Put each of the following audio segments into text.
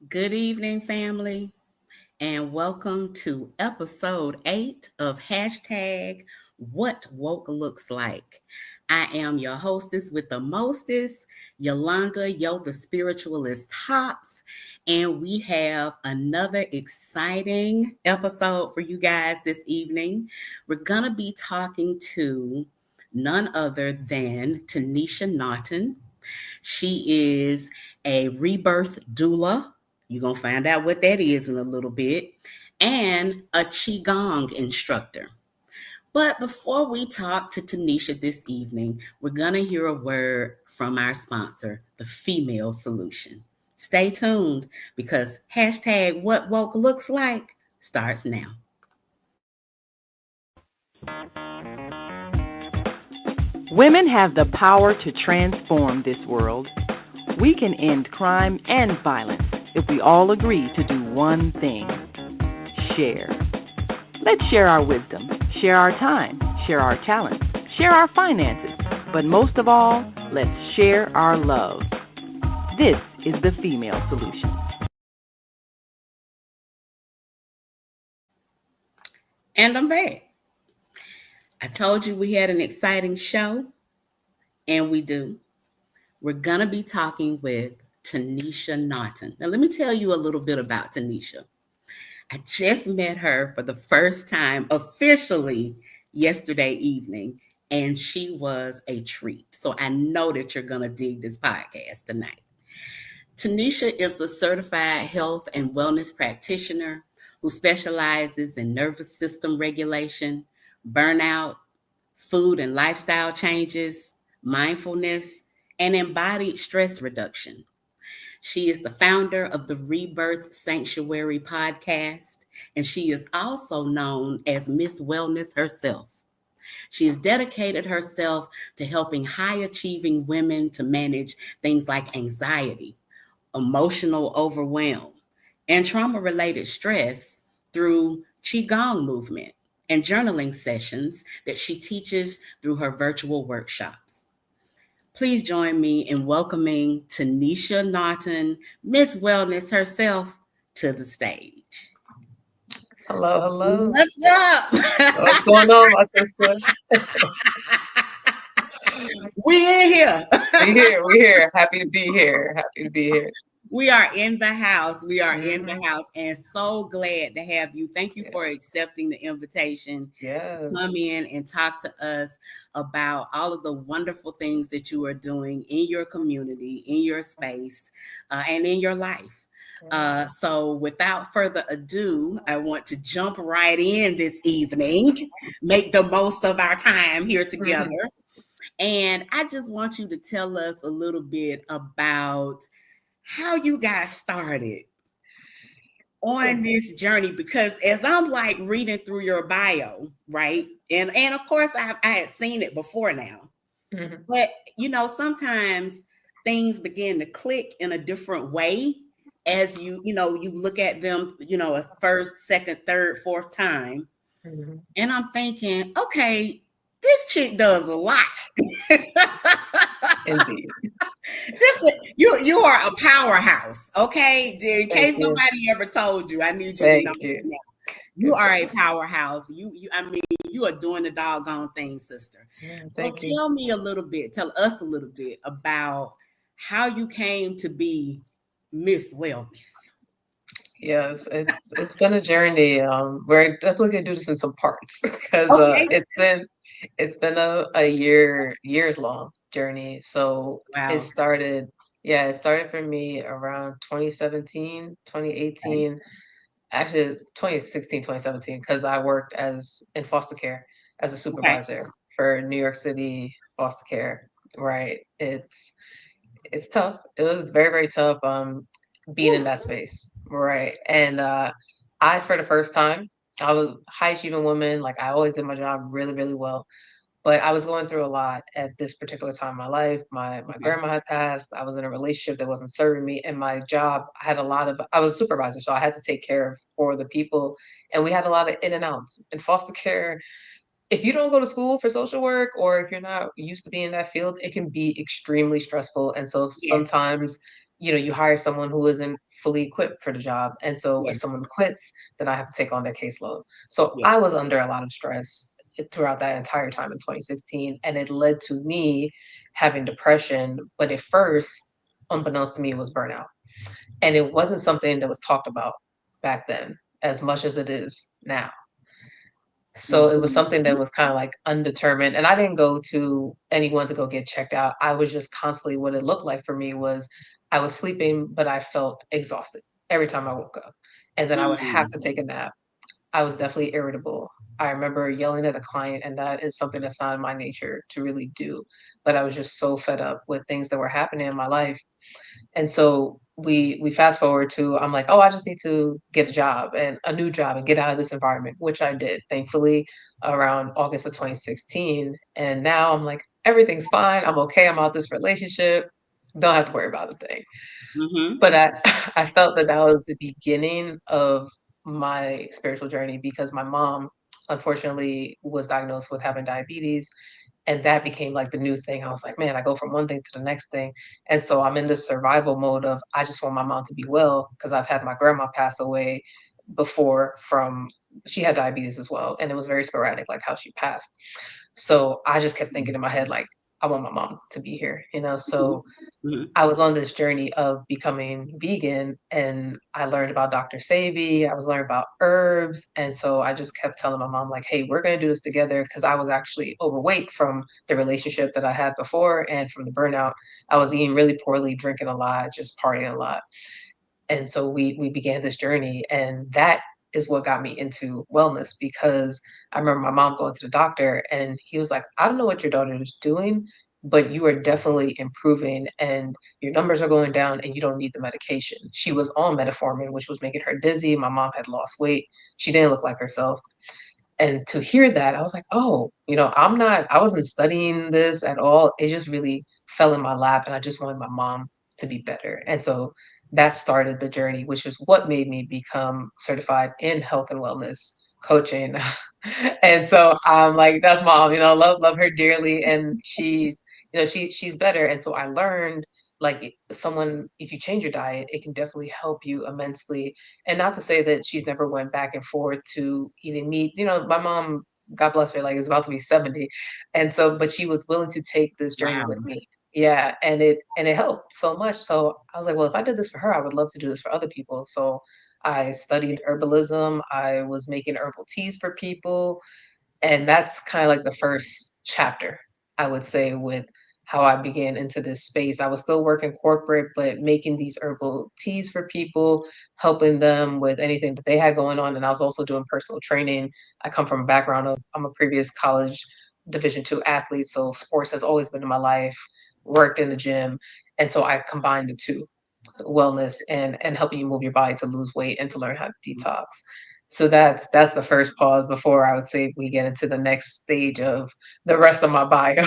Good evening, family, and welcome to episode 8 of hashtag What Woke Looks Like. I am your hostess with the mostest, Yolanda Yoga Spiritualist Tops, and we have another exciting episode for you guys this evening. We're going to be talking to none other than Tanisha Naughton. She is a rebirth doula. You're going to find out what that is in a little bit. And a QiGong instructor. But before we talk to Tanisha this evening, we're going to hear a word from our sponsor, the Female Solution. Stay tuned because hashtag what woke looks like starts now. Women have the power to transform this world. We can end crime and violence if we all agree to do one thing: share. Let's share our wisdom, share our time, share our talents, share our finances, but most of all, let's share our love. This is the Female Solution. And I'm back. I told you we had an exciting show, and we do. We're going to be talking with Tanisha Naughton. Now, let me tell you a little bit about Tanisha. I just met her for the first time officially yesterday evening, and she was a treat. So I know that you're going to dig this podcast tonight. Tanisha is a certified health and wellness practitioner who specializes in nervous system regulation, burnout, food and lifestyle changes, mindfulness, and embodied stress reduction. She is the founder of the Rebirth Sanctuary podcast, and she is also known as Miss Wellness herself. She has dedicated herself to helping high achieving women to manage things like anxiety, emotional overwhelm, and trauma related stress through Qigong movement and journaling sessions that she teaches through her virtual workshops. Please join me in welcoming Tanisha Naughton, Miss Wellness herself, to the stage. Hello, hello. What's up? What's going on, my sister? We in here. We here. Happy to be here. Happy to be here. We are in the house. We are in the house, and so glad to have you. Thank you for accepting the invitation. Yes. Come in and talk to us about all of the wonderful things that you are doing in your community, in your space, and in your life. So without further ado, I want to jump right in this evening, make the most of our time here together. And I just want you to tell us a little bit about how you got started on this journey, because as I'm like reading through your bio, right? And of course I had seen it before now. But you know, sometimes things begin to click in a different way as you look at them, a first, second, third, fourth time. And I'm thinking, okay, this chick does a lot. Indeed. You are a powerhouse, okay? In case nobody ever told you, I need you to know that. You are a powerhouse. I mean, you are doing the doggone thing, sister. So tell me a little bit, tell us a little bit about how you came to be Miss Wellness. Yes, it's been a journey. We're definitely gonna do this in some parts because it's been a years long journey. So it started for me around 2017, 2018, actually 2016, 2017, because I worked in foster care as a supervisor for New York City foster care. Right. It's tough. It was very, very tough being in that space. Right. And for the first time, I was a high achieving woman. Like I always did my job really, really well. But I was going through a lot at this particular time in my life. My grandma had passed. I was in a relationship that wasn't serving me. And my job had I was a supervisor, so I had to take care of for the people. And we had a lot of in and outs. In foster care, if you don't go to school for social work or if you're not used to being in that field, it can be extremely stressful. And so sometimes you hire someone who isn't fully equipped for the job. And so if Yes. someone quits, then I have to take on their caseload. So Yes. I was under a lot of stress throughout that entire time in 2016. And it led to me having depression. But at first, unbeknownst to me, it was burnout. And it wasn't something that was talked about back then as much as it is now. So it was something that Mhm. was kind of like undetermined. And I didn't go to anyone to go get checked out. I was just constantly, what it looked like for me was I was sleeping, but I felt exhausted every time I woke up. And then I would have Mm. to take a nap. I was definitely irritable. I remember yelling at a client, and that is something that's not in my nature to really do. But I was just so fed up with things that were happening in my life. And so we fast forward to, I'm like, oh, I just need to get a job and a new job and get out of this environment, which I did, thankfully, around August of 2016. And now I'm like, everything's fine. I'm okay. I'm out this relationship. Don't have to worry about a thing. Mhm. But I I felt that that was the beginning of my spiritual journey because my mom unfortunately was diagnosed with having diabetes, and that became like the new thing. I was like, man, I go from one thing to the next thing. And so I'm in this survival mode of I just want my mom to be well because I've had my grandma pass away before from she had diabetes as well, and it was very sporadic like how she passed. So I just kept thinking in my head like I want my mom to be here, Mhm. so Mhm. I was on this journey of becoming vegan, and I learned about Dr. Sebi, I was learning about herbs, and so I just kept telling my mom like, "Hey, we're gonna do this together," because I was actually overweight from the relationship that I had before and from the burnout. I was eating really poorly, drinking a lot, just partying a lot. And so we began this journey, and that is what got me into wellness because I remember my mom going to the doctor, and he was like, "I don't know what your daughter is doing, but you are definitely improving, and your numbers are going down, and you don't need the medication." She was on metformin, which was making her dizzy. My mom had lost weight. She didn't look like herself. And to hear that, I was like, "Oh, I wasn't studying this at all. It just really fell in my lap, and I just wanted my mom to be better." And so that started the journey, which is what made me become certified in health and wellness coaching. And so I'm like, that's mom, love her dearly. And she's better. And so I learned like someone, if you change your diet, it can definitely help you immensely. And not to say that she's never went back and forth to eating meat. My mom, God bless her, like is about to be 70. And so, but she was willing to take this journey with Wow. me. Yeah. And it helped so much. So I was like, well, if I did this for her, I would love to do this for other people. So I studied herbalism. I was making herbal teas for people. And that's kind of like the first chapter, I would say, with how I began into this space. I was still working corporate, but making these herbal teas for people, helping them with anything that they had going on. And I was also doing personal training. I come from a background of, I'm a previous college Division II athlete. So sports has always been in my life, worked in the gym. And so I combined the two, wellness and helping you move your body to lose weight and to learn how to detox. So that's the first pause before I would say we get into the next stage of the rest of my bio.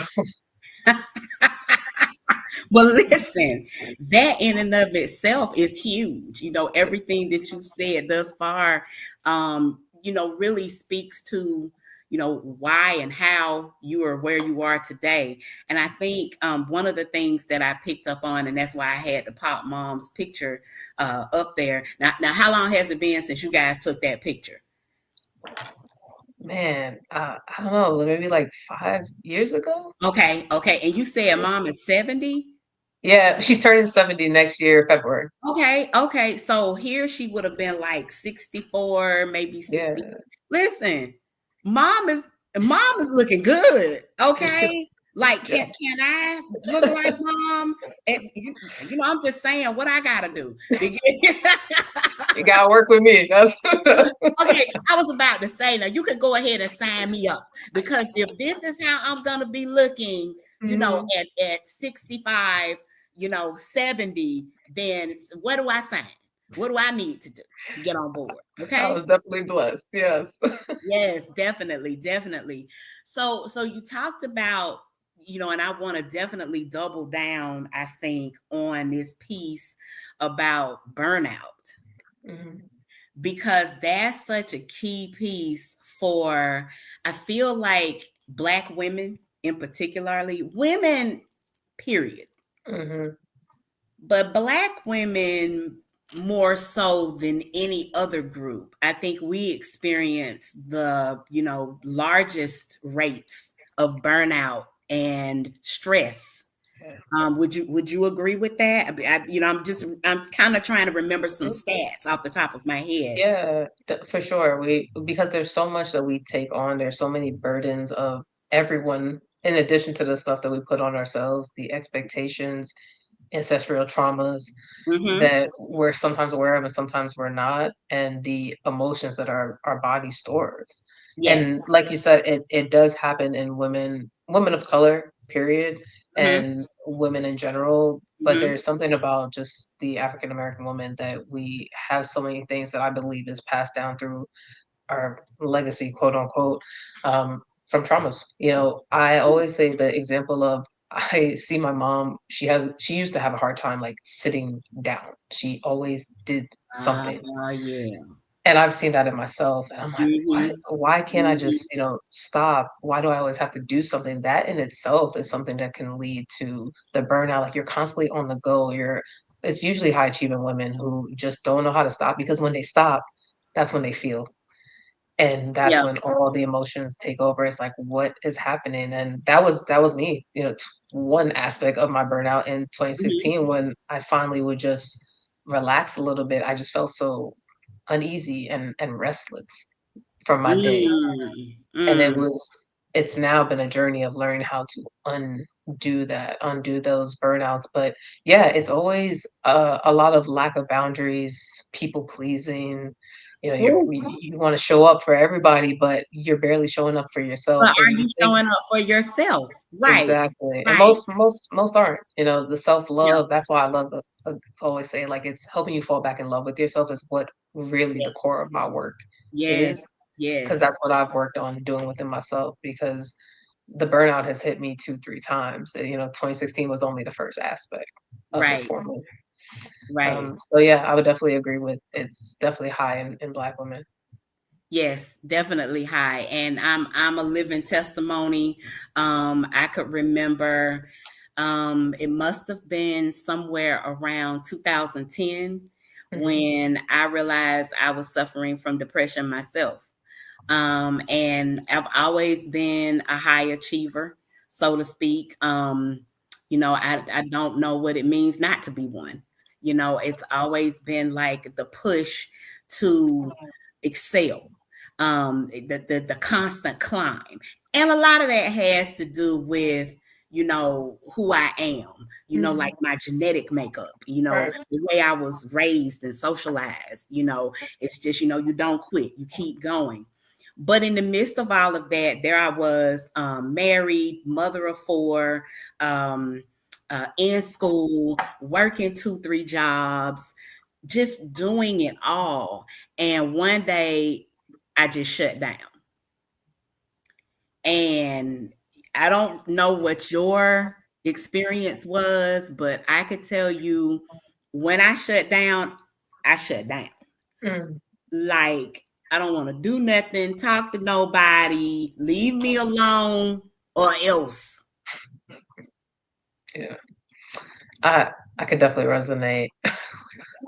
Well, listen, that in and of itself is huge. Everything that you've said thus far, really speaks to, why and how you are where you are today. And I think one of the things that I picked up on, and that's why I had the Pop Mom's picture up there. Now, how long has it been since you guys took that picture? Man, I don't know, maybe like 5 years ago. Okay, okay. And you said mom is 70? Yeah, she's turning 70 next year, February. Okay, okay. So here she would have been like 64, maybe 60. Yeah. Listen, mom is mom is looking good. Okay. Like, Yeah. can I look like mom? And I'm just saying what I gotta do. You gotta work with me. That's Okay, I was about to say now you could go ahead and sign me up because if this is how I'm gonna be looking, Mhm. at 65, 70, then what do I sign? What do I need to do to get on board? I Okay. was definitely blessed. Yes. Yes, definitely, definitely. So you talked about, and I want to definitely double down, I think, on this piece about burnout Mhm. because that's such a key piece for, I feel like, Black women in particularly, women, period. Mhm. But Black women, more so than any other group, I think we experience the, largest rates of burnout and stress. Would you agree with that? I'm kind of trying to remember some stats off the top of my head. Yeah, for sure. Because there's so much that we take on, there's so many burdens of everyone, in addition to the stuff that we put on ourselves, the expectations, ancestral traumas Mm-hmm. that we're sometimes aware of and sometimes we're not, and the emotions that our body stores. Yes. And like you said, it does happen in women of color, period, Mm-hmm. and women in general. But Mm-hmm. there's something about just the African American woman that we have so many things that I believe is passed down through our legacy, quote unquote, from traumas. I always say the example of I see my mom, she used to have a hard time like sitting down. She always did something. Yeah. And I've seen that in myself. And I'm like, Mm-hmm. why can't I Mm-hmm. just, stop? Why do I always have to do something? That in itself is something that can lead to the burnout. Like you're constantly on the go. It's usually high achieving women who just don't know how to stop, because when they stop, that's when they feel. And that's Yeah. when all the emotions take over. It's like, what is happening? And that was me, one aspect of my burnout in Mm-hmm. 2016, when I finally would just relax a little bit. I just felt so uneasy and restless from my day. Mm, And mm. it's now been a journey of learning how to undo those burnouts. But yeah, it's always a lot of lack of boundaries, people pleasing. Ooh, You want to show up for everybody, but you're barely showing up for but yourself, are and you you think. showing up for yourself? Right, Exactly. And right. most aren't. The Yeah, self-love, that's why I love always say, like, it's helping you fall back in love with yourself is what really the yes, core of my work yes, is, because yes. that's what I've worked on doing within myself, because the burnout has hit me 2, 3 times. 2016 was only the first aspect of it Right, for me. right. So yeah, I would definitely agree with, it's definitely high in Black women. Yes, definitely high. And I'm a living testimony. I could remember it must have been somewhere around 2010 Mhm. when I realized I was suffering from depression myself. And I've always been a high achiever, so to speak. I don't know what it means not to be one. It's always been like the push to excel, the constant climb. And a lot of that has to do with, who I am, Mhm. like my genetic makeup, Right. the way I was raised and socialized, it's just, you don't quit, you keep going. But in the midst of all of that, there I was, married, mother of four, in school, working 2, 3 jobs, just doing it all. And one day I just shut down. And I don't know what your experience was, but I could tell you when I shut down, I shut down. Mm. Like, I don't want to do nothing, talk to nobody, leave me alone, or else. Yeah. I could definitely resonate with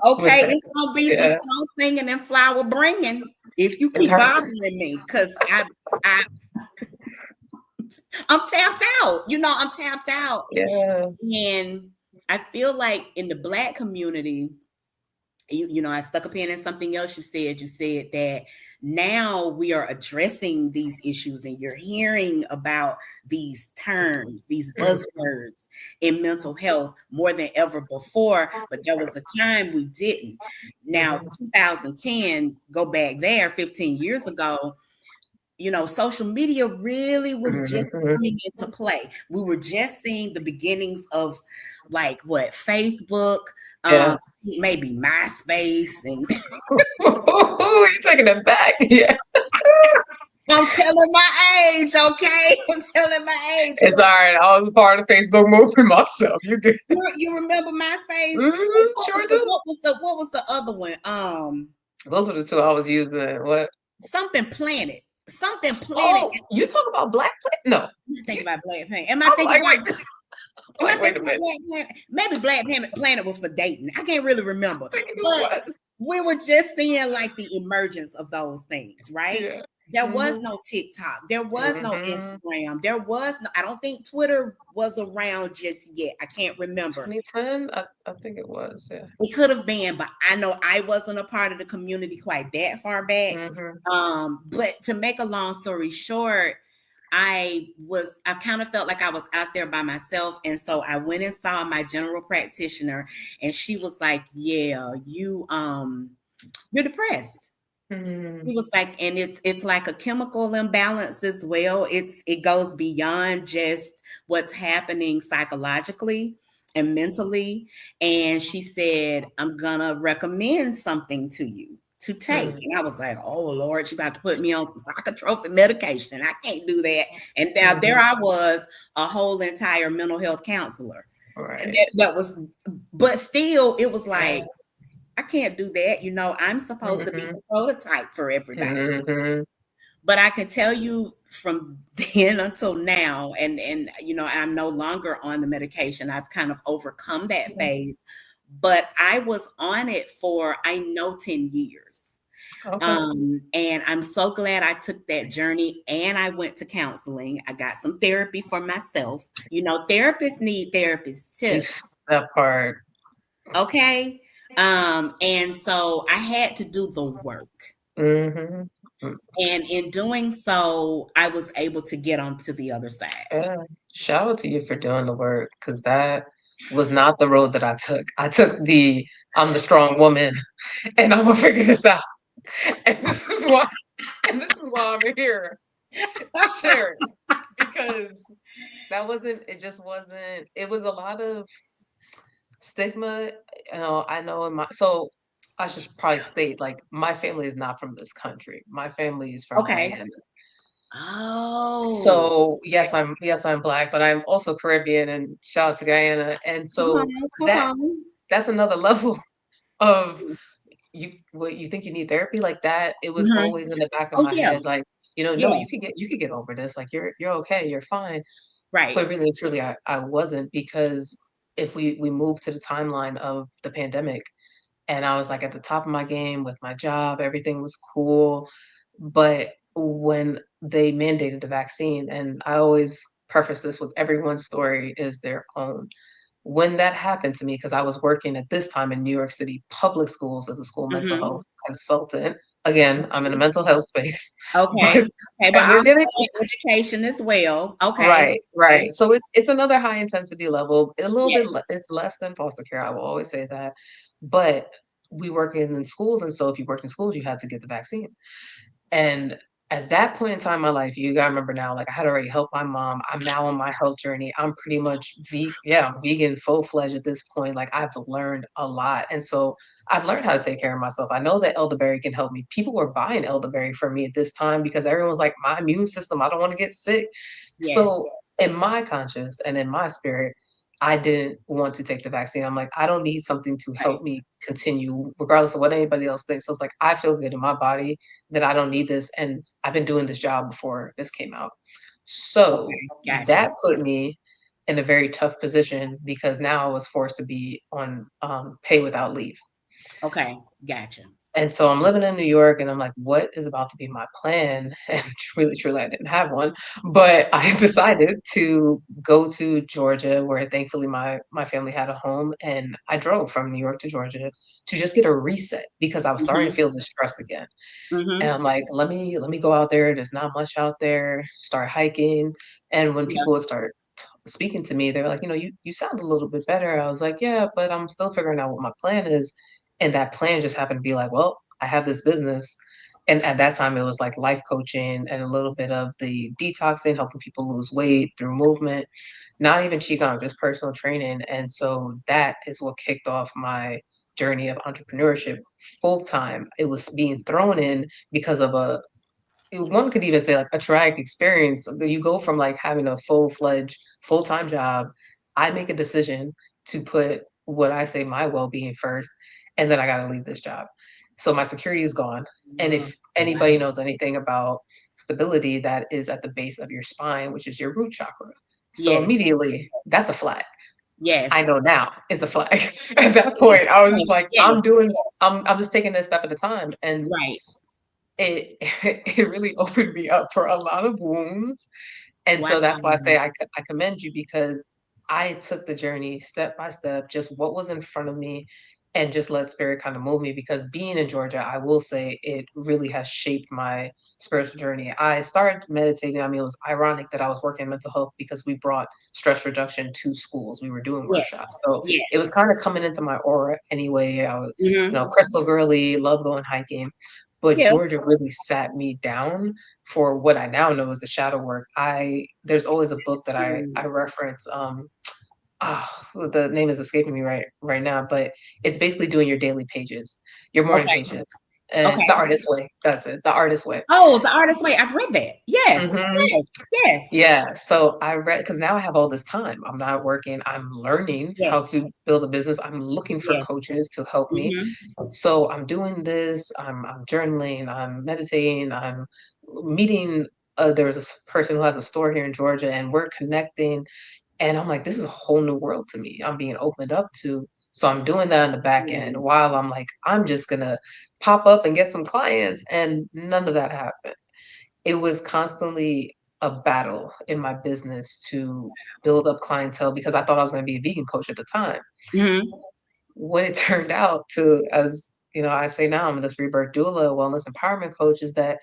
Okay, that. it's gonna be some Yeah. snow singing and flower bringing if you It's keep hard. bothering me, because I I'm tapped out. I'm tapped out. Yeah. And I feel like in the Black community, I stuck a pin in something else you said. You said that now we are addressing these issues and you're hearing about these terms, these Mhm. buzzwords in mental health more than ever before. But there was a time we didn't. Now, Mhm. 2010, go back there 15 years ago, social media really was Mhm. just Mhm. coming into play. We were just seeing the beginnings of like what Facebook, Yeah. maybe MySpace, and You're taking it back. Yeah. I'm telling my age, okay? I'm telling my age. It's all right. I was a part of the Facebook movement myself. You good? You remember MySpace? Mhm. Sure do. What was the other one? Those were the two I was using. What? Something Planet. Something Planet. Oh, you talk about Black Planet? No. Am I thinking about Black Planet? Am I I'm thinking like, about wait. Am I Like, wait thinking a about minute. Black Planet? Maybe Planet was for dating. I can't really remember. I think it But was. we were just seeing like the emergence of those things, right? Yeah. There was Mhm. no TikTok. There was no Mhm. Instagram. There was no, I don't think Twitter was around just yet. I can't remember. 2010, I think it was. Yeah. It could have been, but I know I wasn't a part of the community quite that far back. Mhm. But to make a long story short, I kind of felt like I was out there by myself. And so I went and saw my general practitioner, and she was like, yeah, you're depressed. Mhm. He was like, and it's like a chemical imbalance as well. It goes beyond just what's happening psychologically and mentally. And she said, I'm gonna recommend something to you to take. Mhm. And I was like, oh Lord, she about to put me on some psychotropic medication. I can't do that. And now there Mhm. I was, a whole entire mental health counselor. Right. That was, but still, it was Yeah. like, I can't do that. I'm supposed to be Mhm. the prototype for everybody. Mhm. But I can tell you from then until now, and I'm no longer on the medication. I've kind of overcome that Yeah. phase. But I was on it for, I know, 10 years. Okay. And I'm so glad I took that journey, and I went to counseling. I got some therapy for myself. Therapists need therapists too. That part. Okay. And so I had to do the work. Mhm. And in doing so, I was able to get onto the other side. Yeah. Shout out to you for doing the work, because that was not the road that I took. I took the I'm the strong woman and I'm gonna figure this out. And this is why I'm here sharing, because it just wasn't, it was a lot of stigma. I know I should probably state, like, my family is not from this country. My family is from Okay. Guyana. Oh, So yes, I'm Black, but I'm also Caribbean, and shout out to Guyana. And come so on, come that on. that's another level of, you think you need therapy like that. It was Mhm. always in the back of Oh my yeah, head, like, no, yeah, you could get over this. Like, you're okay, you're fine. right. But really and truly, I wasn't, because if we moved to the timeline of the pandemic, and I was, like, at the top of my game with my job, everything was cool. But when they mandated the vaccine, and I always preface this with, everyone's story is their own. When that happened to me, because I was working at this time in New York City public schools as a school mental Mhm. health consultant. Again, I'm in the mental health space, Okay, but okay, but and we're also getting in education as well. Okay, right, okay, right. So it's another high intensity level, a little yeah, bit it's less than foster care, I will always say that. But we work in schools, and so if you worked in schools, you had to get the vaccine. And at that point in time in my life, you gotta remember now, like, I had already helped my mom. I'm now on my health journey. I'm pretty much I'm vegan full-fledged at this point. Like, I've learned a lot. And so I've learned how to take care of myself. I know that elderberry can help me. People were buying elderberry for me at this time, because everyone's like, my immune system, I don't want to get sick. yes, So in my conscience and in my spirit, I didn't want to take the vaccine. I'm like, I don't need something to right. help me continue, regardless of what anybody else thinks. So it's like, I feel good in my body, that I don't need this. And I've been doing this job before this came out. So Okay, gotcha. that put me in a very tough position, because now I was forced to be on pay without leave. Okay, gotcha. And so I'm living in New York, and I'm like, what is about to be my plan? And truly, truly, I didn't have one. But I decided to go to Georgia, where thankfully my family had a home. And I drove from New York to Georgia to just get a reset, because I was starting to Mhm, feel distressed again. And mhm. I'm like, let me go out there. There's not much out there. Start hiking. And when Yeah, people would start speaking to me, they were like, you sound a little bit better. I was like, yeah, but I'm still figuring out what my plan is. And that plan just happened to be like, well, I have this business. And at that time, it was like life coaching and a little bit of the detoxing, helping people lose weight through movement, not even Qigong, just personal training. And so that is what kicked off my journey of entrepreneurship full time. It was being thrown in because of one could even say, like, a traumatic experience. You go from, like, having a full-fledged, full-time job. I make a decision to put what I say my well-being first, and then I gotta leave this job. So my security is gone. And mm, if wow. anybody knows anything about stability, that is at the base of your spine, which is your root chakra. So Yes. immediately, that's a flag. Yes. I know now it's a flag. At that Yes. point, I was just Yes. like, Yes. I'm just taking it a step at a time. And Right. it it really opened me up for a lot of wounds. And Wow. so that's why I say I commend you, because I took the journey step by step, just what was in front of me, and just let spirit kind of move me. Because being in Georgia, I will say it really has shaped my spiritual journey. I started meditating. I mean, it was ironic that I was working in mental health because we brought stress reduction to schools. We were doing Yes. workshops. So Yes. it was kind of coming into my aura anyway. I was, Mm-hmm. crystal girly, love going hiking. But Yeah. Georgia really sat me down for what I now know is the shadow work. There's always a book that I reference. The name is escaping me right now, but it's basically doing your daily pages, your morning Okay. pages, and the Okay. artist way. That's it, the artist way. Oh, The Artist's Way. I've read that. Yes. hmm Yes. Yes. Yeah, so I read, because now I have all this time. I'm not working. I'm learning how Yes. to build a business. I'm looking for Yes. coaches to help me. Mm-hmm. So I'm doing this. I'm journaling. I'm meditating. I'm meeting. There's a person who has a store here in Georgia, and we're connecting. And I'm like, this is a whole new world to me. I'm being opened up to. So I'm doing that on the back end while I'm like, I'm just gonna pop up and get some clients. And none of that happened. It was constantly a battle in my business to build up clientele because I thought I was gonna be a vegan coach at the time. Mm-hmm. What it turned out to, as I say now, I'm this Rebirth Doula wellness empowerment coach, is that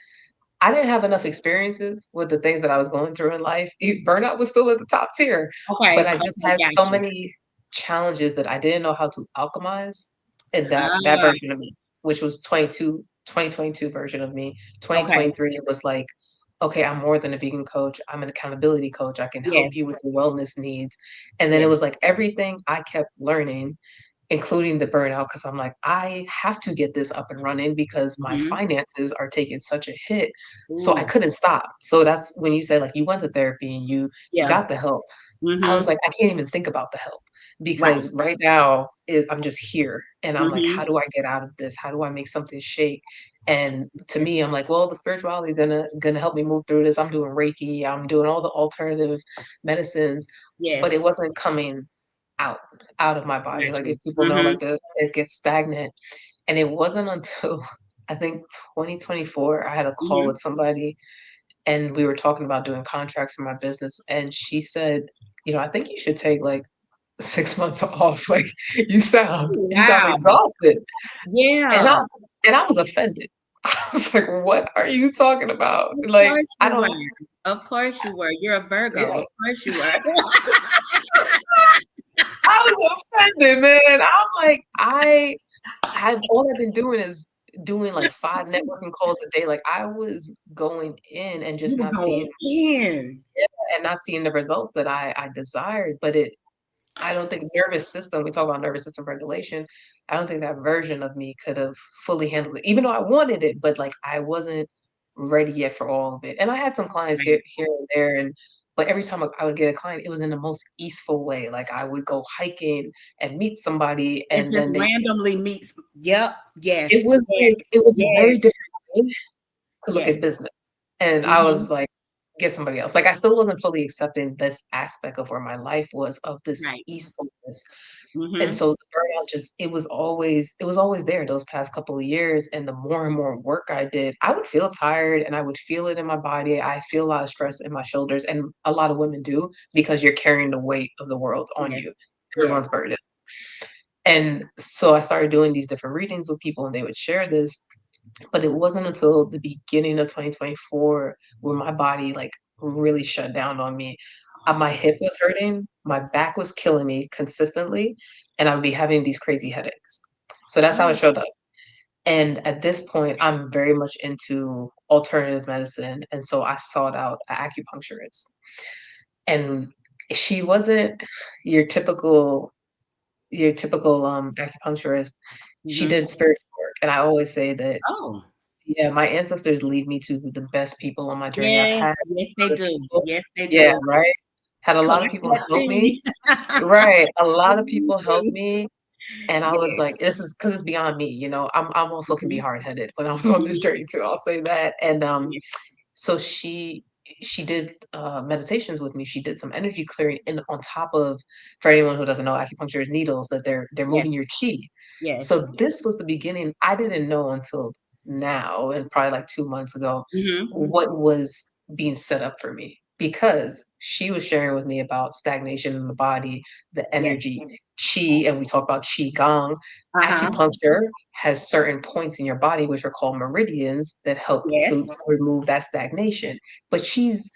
I didn't have enough experiences with the things that I was going through in life. Burnout was still at the top tier, but Okay. I just Okay. had so Got you. many challenges that I didn't know how to alchemize in that Ah, version of me, which was 2022 version of me. okay. 2023 was like, okay, I'm more than a vegan coach. I'm an accountability coach. I can help you Yes. with your wellness needs. And then it Yes. was like everything I kept learning, including the burnout, because I'm like, I have to get this up and running because my Mm-hmm. finances are taking such a hit. So I Ooh. couldn't stop. So that's when you say, like, you went to therapy and you Yeah. got the help. I was Mm-hmm. like, I can't even think about the help Right. because right now I'm just here and I'm like, how Mm-hmm. do I get out of this? How do I make something shake? And to me, I'm like, well, the spirituality is gonna help me move through this. I'm doing Reiki, I'm doing all the alternative medicines, but it Yes. wasn't coming out out of my body. Got Like, if you. people know, Mm-hmm. like, it gets stagnant. And it wasn't until I think 2024, I had a call Mm-hmm. with somebody and we were talking about doing contracts for my business. And she said, I think you should take like 6 months off. Like, you sound Wow. exhausted. And Yeah. I was offended. I was like, what are you talking about? Of Like, course I you don't, were. Of course you were. You're a Virgo. yeah. Of course you were. I was offended, man. I'm like, all I've been doing is doing like 5 networking calls a day. Like, I was going in and You just were not seeing, going in. yeah, and not seeing the results that I desired. But I don't think nervous system, we talk about nervous system regulation. I don't think that version of me could have fully handled it, even though I wanted it, but like I wasn't ready yet for all of it. And I had some clients Right. here and there, but every time I would get a client, it was in the most easeful way. Like, I would go hiking and meet somebody, It and just then randomly meets. Yep. it Yes. was Yes. like it was a very Yes. different way to look Yes. at business. And I Mm-hmm. was like, get somebody else. Like, I still wasn't fully accepting this aspect of where my life was, of this Right. easefulness. And Mm-hmm. so the burnout, just it was always there those past couple of years. And the more and more work I did, I would feel tired and I would feel it in my body. I feel a lot of stress in my shoulders. And a lot of women do, because you're carrying the weight of the world on Yes. you. Yes. Everyone's burden. And so I started doing these different readings with people and they would share this. But it wasn't until the beginning of 2024 where my body, like, really shut down on me. My hip was hurting, my back was killing me consistently, and I would be having these crazy headaches. So that's how it Oh, showed up. And at this point, I'm very much into alternative medicine, and so I sought out an acupuncturist. And she wasn't your typical acupuncturist. She mm-hmm. did spiritual work, and I always say that, Oh, yeah, my ancestors lead me to the best people on my journey. I've yes. had Yes, a they lot of do. people, Yes, they yeah, do. right? Had a lot of Collect people that help me. tea. Right, a lot of Please people helped do. me, and I was Yes. like, this is because it's beyond me, I'm also can be Mm-hmm. hard-headed when I was on this Mm-hmm. journey too, I'll say that. And Yes. so she she did meditations with me. She did some energy clearing, and on top of, for anyone who doesn't know, acupuncture is needles that they're moving Yes. your chi. Yes. So this was the beginning. I didn't know until now, and probably like 2 months ago, Mm-hmm. what was being set up for me, because she was sharing with me about stagnation in the body, the Yes. energy, chi, and we talk about QiGong. Uh-huh. Acupuncture has certain points in your body, which are called meridians, that help to Yes. remove that stagnation. But Yes.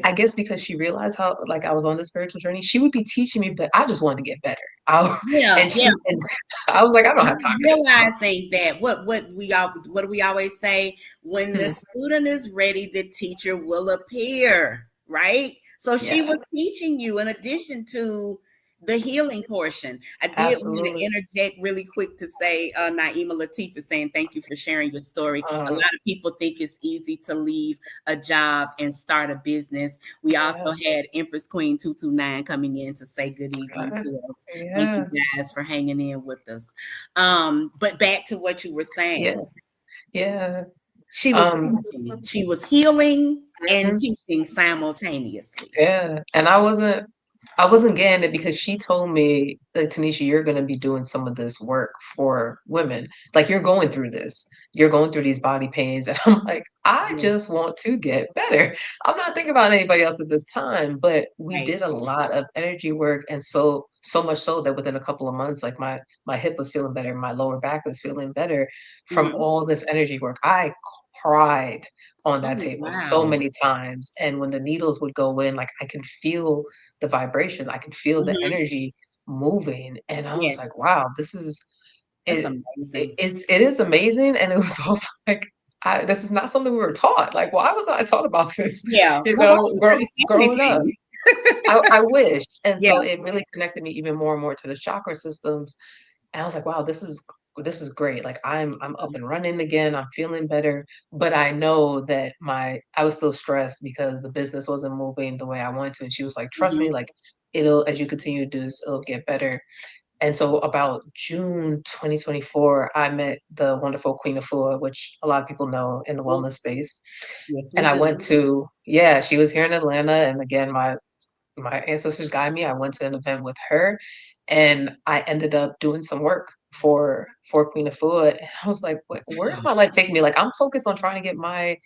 I guess because she realized how, like, I was on this spiritual journey, she would be teaching me, but I just wanted to get better. Yeah. And Yeah. I was like, I don't have time for this. Realizing that what do we always say, when the Mhm. student is ready, the teacher will appear, right? So she Yeah, was teaching you in addition to the healing portion. I did want to absolutely. interject really quick to say, Naima Latif is saying thank you for sharing your story. A Uh, lot of people think it's easy to leave a job and start a business. We yeah, also had Empress Queen 229 coming in to say good evening uh, to us. Thank you yeah, guys for hanging in with us. But back to what you were yeah, saying. yeah. She was Um, teaching, she was healing and mhm. teaching simultaneously. Yeah, and I wasn't getting it because she told me, like, Tanisha, you're gonna be doing some of this work for women. Like, you're going through this. You're going through these body pains. And I'm like, I Yeah, just want to get better. I'm not thinking about anybody else at this time. But we right. did a lot of energy work, and so much so that within a couple of months, like, my hip was feeling better, my lower back was feeling better from Mhm. all this energy work. I cried on that Oh, table so wow. many times. And when the needles would go in, like, I could feel the vibration, I could feel the Mhm. energy moving. And I was Yes, like, wow, this is that's it, amazing. it is amazing. And it was also like, this is not something we were taught. Like, why wasn't I taught about this? Yeah. You Well, why know, did nobody say growing up. anything? I wish. And Yeah. so it really connected me even more and more to the chakra systems. And I was like, wow, this is great. Like, I'm up and running again. I'm feeling better. But I know that I was still stressed because the business wasn't moving the way I wanted to. And she was like, trust Mhm. me, like, it'll, as you continue to do this, it'll get better. And so about June 2024, I met the wonderful Queen of Flora, which a lot of people know in the Oh, wellness space. yes, And we I do. went to, yeah, she was here in Atlanta. And again, my ancestors guide me. I went to an event with her, and I ended up doing some work for Queen of Food. And I was like, where is my life taking me? Like, I'm focused on trying to get my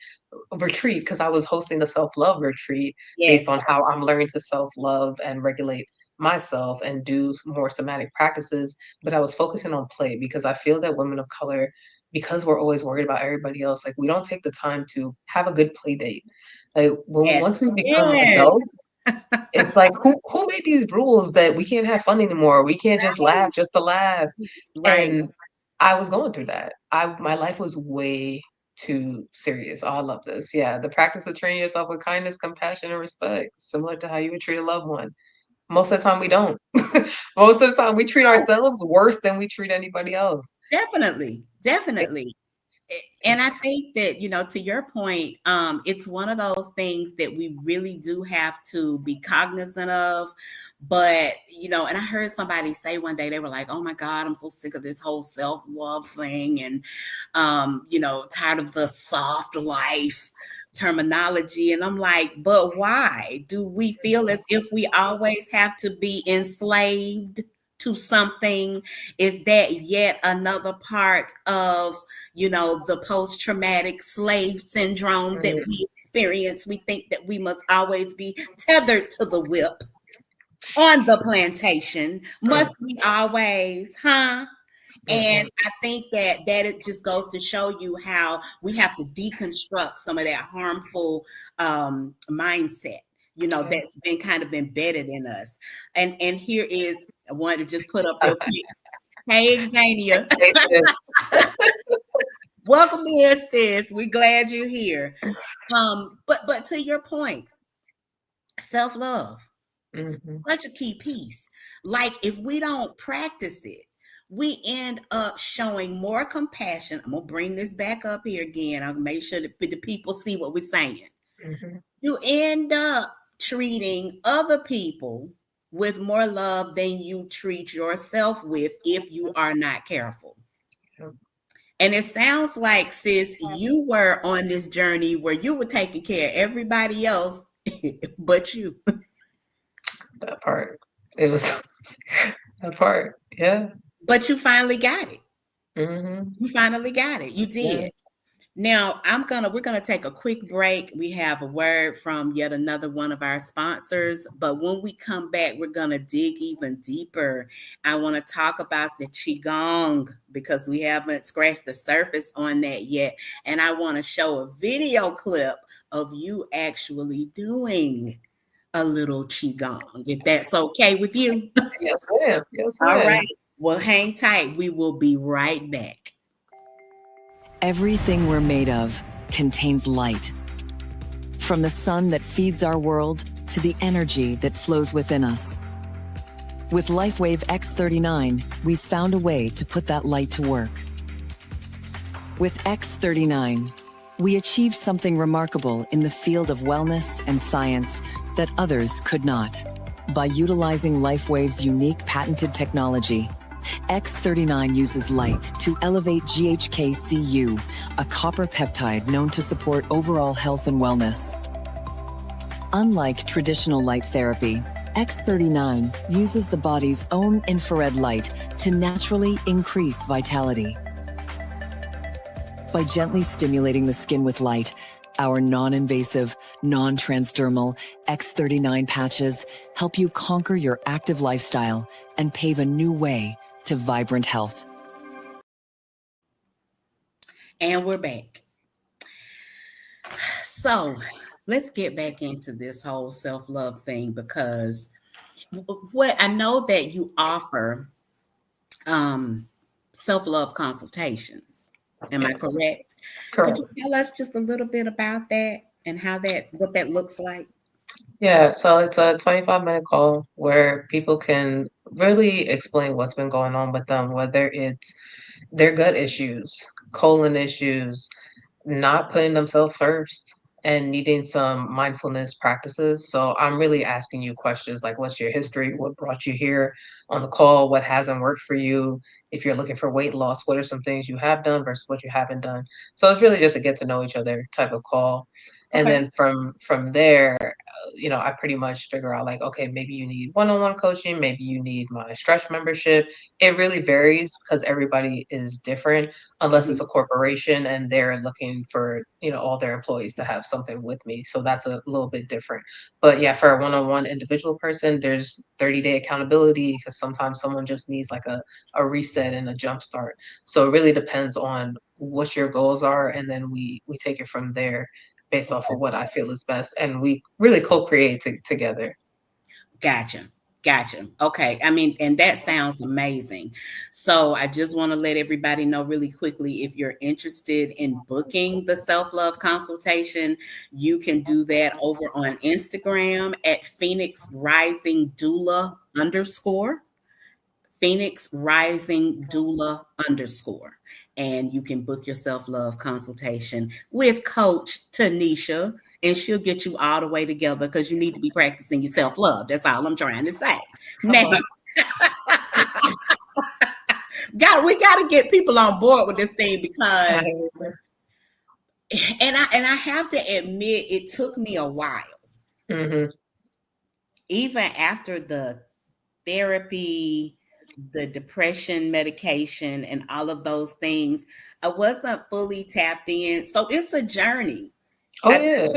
retreat, because I was hosting a self-love retreat based Yes. on how I'm learning to self-love and regulate myself and do more somatic practices. But I was focusing on play, because I feel that women of color, because we're always worried about everybody else, like, we don't take the time to have a good play date. Like, Yes. once we become Yes. adults, it's like, who made these rules that we can't have fun anymore? We can't just laugh just to laugh. Right. And I was going through that. My life was way too serious. Oh, I love this. Yeah, the practice of training yourself with kindness, compassion, and respect, similar to how you would treat a loved one. Most of the time, we don't. Most of the time, we treat ourselves worse than we treat anybody else. Definitely. It, Definitely. And it's, I think that, to your point, it's one of those things that we really do have to be cognizant of. But, and I heard somebody say one day, they were like, oh my God, I'm so sick of this whole self-love thing. And, tired of the soft life terminology. And I'm like, but why do we feel as if we always have to be enslaved to something? Is that yet another part of, the post-traumatic slave syndrome that mm, we experience? We think that we must always be tethered to the whip on the plantation. mm, Must we always, huh? And mm, I think that it just goes to show you how we have to deconstruct some of that harmful mindset, yeah. that's been kind of embedded in us. And here is, I wanted to just put up real quick. Hey, Xania. They said, Welcome in, sis. We're glad you're here. But to your point, self-love, mhm, such a key piece. Like, if we don't practice it, we end up showing more compassion. I'm gonna bring this back up here again. I'll make sure that the people see what we're saying. mhm, You end up treating other people with more love than you treat yourself with, if you are not careful. yeah, And it sounds like, sis, you were on this journey where you were taking care of everybody else but you. That part. It was that part. Yeah. But you finally got it. Hmm. You finally got it. You Yeah. did. Now, we're gonna take a quick break. We have a word from yet another one of our sponsors, but when we come back, we're gonna dig even deeper. I want to talk about the QiGong because we haven't scratched the surface on that yet, and I want to show a video clip of you actually doing a little QiGong, if that's okay with you. Yes, ma'am. Yes, All ma'am. right. Well, hang tight. We will be right back. Everything we're made of contains light. From the sun that feeds our world to the energy that flows within us. With LifeWave X39, we've found a way to put that light to work. With X39, we achieved something remarkable in the field of wellness and science that others could not. By utilizing LifeWave's unique patented technology, X39 uses light to elevate GHK-Cu, a copper peptide known to support overall health and wellness. Unlike traditional light therapy, X39 uses the body's own infrared light to naturally increase vitality. By gently stimulating the skin with light, our non-invasive, non-transdermal X39 patches help you conquer your active lifestyle and pave a new way to vibrant health. And we're back. So let's get back into this whole self-love thing because what I know that you offer self-love consultations. Am I Yes. correct? Could Correct. you tell us just a little bit about that and what that looks like? Yeah, so it's a 25-minute call where people can really explain what's been going on with them, whether it's their gut issues, colon issues, not putting themselves first, and needing some mindfulness practices. So I'm really asking you questions like, what's your history? What brought you here on the call? What hasn't worked for you? If you're looking for weight loss, what are some things you have done versus what you haven't done? So it's really just a get to know each other type of call. And Okay. then from there, I pretty much figure out like, okay, maybe you need one-on-one coaching, maybe you need my stretch membership. It really varies because everybody is different, unless it's Mhm. a corporation and they're looking for, all their employees to have something with me. So that's a little bit different. But yeah, for a one-on-one individual person, there's 30-day accountability because sometimes someone just needs like a reset and a jump start. So it really depends on what your goals are, and then we take it from there based off of what I feel is best, and we really co-create together. Gotcha. Gotcha. Okay. I mean, and that sounds amazing. So I just want to let everybody know really quickly if you're interested in booking the self love consultation, you can do that over on Instagram at Phoenix Rising Doula underscore. Phoenix Rising Doula underscore. And you can book your self love consultation with Coach Tanisha, and she'll get you all the way together because you need to be practicing your self love. That's all I'm trying to say. Now, we got to get people on board with this thing because, and I have to admit, it took me a while, Hmm. even after the therapy, the depression medication, and all of those things. I wasn't fully tapped in. So it's a journey. Oh I, yeah.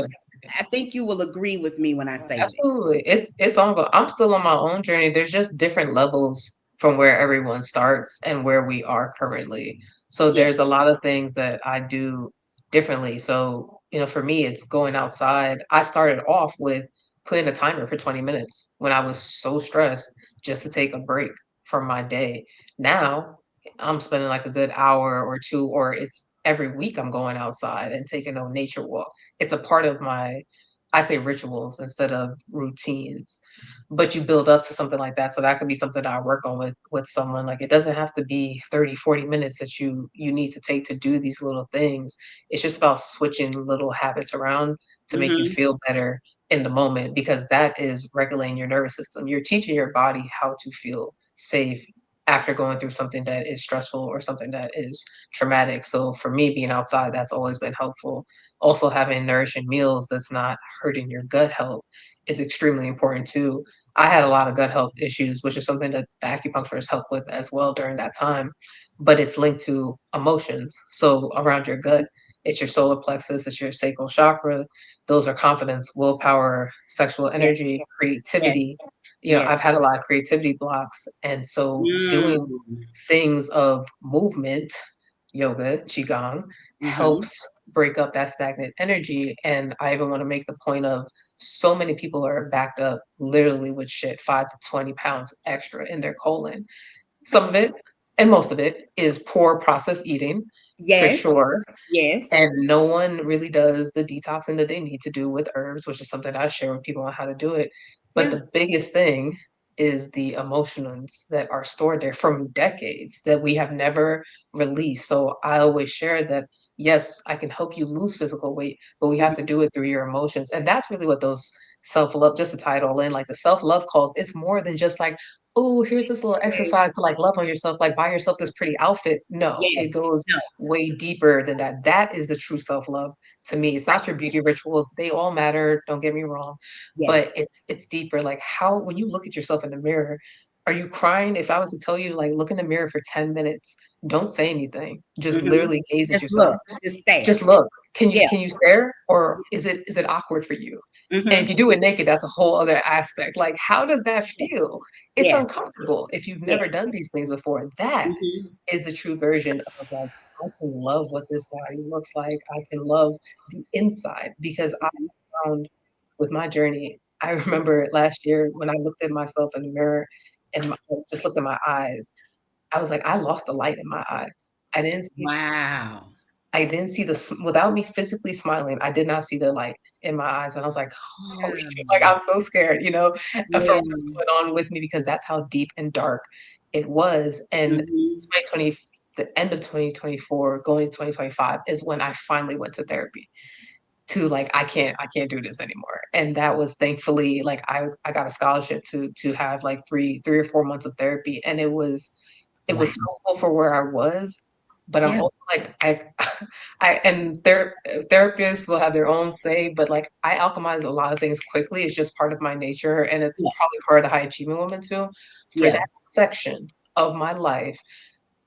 I think you will agree with me when I say that. Absolutely. It's ongoing. I'm still on my own journey. There's just different levels from where everyone starts and where we are currently. So Yeah. there's a lot of things that I do differently. So, for me, it's going outside. I started off with putting a timer for 20 minutes when I was so stressed just to take a break from my day. Now I'm spending like a good hour or two, or it's every week I'm going outside and taking a nature walk. It's a part of my, I say, rituals instead of routines, but you build up to something like that. So that could be something that I work on with someone. Like, it doesn't have to be 30, 40 minutes that you need to take to do these little things. It's just about switching little habits around to make you Hmm. feel better in the moment, because that is regulating your nervous system. You're teaching your body how to feel safe after going through something that is stressful or something that is traumatic. So for me, being outside, that's always been helpful. Also, having nourishing meals that's not hurting your gut health is extremely important too. I had a lot of gut health issues, which is something that the acupuncturist helped with as well during that time. But it's linked to emotions. So around your gut, it's your solar plexus, it's your sacral chakra. Those are confidence, willpower, sexual Yes. energy, Yes. creativity. Yes. I've had a lot of creativity blocks. And so Mm. doing things of movement, yoga, qigong, Mm-hmm. helps break up that stagnant energy. And I even want to make the point of so many people are backed up literally with shit 5 to 20 pounds extra in their colon. Some of it and most of it is poor processed eating for Yes. sure. Yes. And no one really does the detoxing that they need to do with herbs, which is something I share with people on how to do it. But Yeah. the biggest thing is the emotions that are stored there from decades that we have never released. So I always share that, yes, I can help you lose physical weight, but we have to Mhm. do it through your emotions. And that's really what those self love, just to tie it all in, like the self love calls, it's more than just like, oh, here's this little Yes. exercise to like love on yourself, like buy yourself this pretty outfit. No, it Yes. goes No. way deeper than that. That is the true self-love to me. It's not your beauty rituals. They all matter, don't get me wrong, but Yes. it's deeper. Like how when you look at yourself in the mirror, are you crying? If I was to tell you like look in the mirror for 10 minutes, don't say anything. Just Mm-hmm. literally gaze at Just yourself. look. Just stare. Just look. Can you Yeah. can you stare or is it awkward for you? And if Mm-hmm. you do it naked, that's a whole other aspect. Like, how does that Yes. feel? It's Yes. uncomfortable if you've never Yes. done these things before. That Mm-hmm. is the true version of like, I can love what this body looks like. I can love the inside because I found with my journey, I remember last year when I looked at myself in the mirror and just looked at my eyes, I was like, I lost the light in my eyes. I didn't see Wow. I didn't see without me physically smiling, I did not see the light in my eyes, and I was like, "Holy Yeah. shit," like, I'm so scared, for what's Yeah. going on with me because that's how deep and dark it was, and Mm-hmm. 2020 the end of 2024, going to 2025 is when I finally went to therapy to, like, I can't do this anymore, and that was thankfully, like, I got a scholarship to have, like, 3 or 4 months of therapy, and it was Wow. helpful for where I was, but I'm Yeah. also like I and therapists will have their own say, but like I alchemize a lot of things quickly. It's just part of my nature, and it's Yeah. probably part of the high achievement woman too. For Yeah. that section of my life,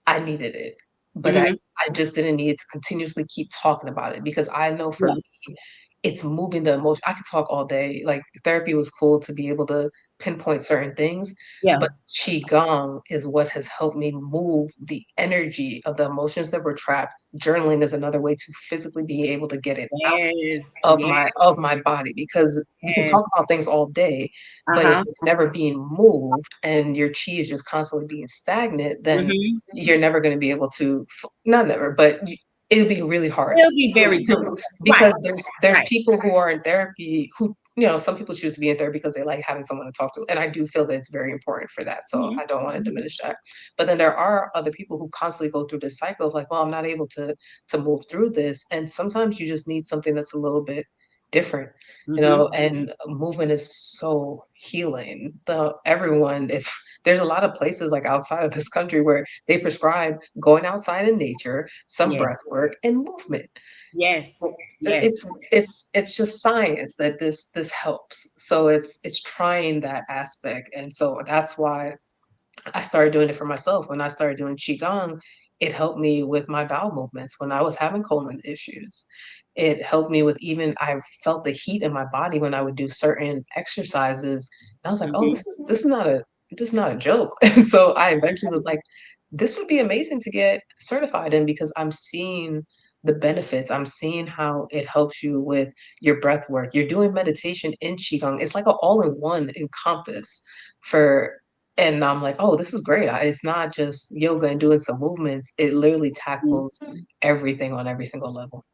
I needed it, but I Mm-hmm. I just didn't need to continuously keep talking about it because I know for Yeah. me, it's moving the emotion. I could talk all day. Like therapy was cool to be able to pinpoint certain things, Yeah. but qigong is what has helped me move the energy of the emotions that were trapped. Journaling is another way to physically be able to get it out Yes. of Yes. my body because we can Yes. talk about things all day, but if Uh-huh. it's never being moved and your chi is just constantly being stagnant, then Mm-hmm. you're never going to be able to not never, but it'll be really hard It'll be very to difficult. Right. because there's Right. people who are in therapy who some people choose to be in therapy because they like having someone to talk to, and I do feel that it's very important for that. So Mm-hmm. I don't want to Mm-hmm. diminish that. But then there are other people who constantly go through this cycle of like, well, I'm not able to move through this, and sometimes you just need something that's a little bit different, Mm-hmm. and movement is so healing. The everyone, if there's a lot of places like outside of this country where they prescribe going outside in nature, some Yes. breath work and movement. Yes. Yes. It's just science that this helps. So it's trying that aspect. And so that's why I started doing it for myself. When I started doing Qigong, it helped me with my bowel movements when I was having colon issues. It helped me with even I felt the heat in my body when I would do certain exercises. And I was like, oh, Mm-hmm. this is not a joke. And so I eventually was like, this would be amazing to get certified in because I'm seeing the benefits. I'm seeing how it helps you with your breath work. You're doing meditation in Qigong. It's like an all-in-one encompass for and I'm like, "Oh, this is great." It's not just yoga and doing some movements. It literally tackles everything on every single level.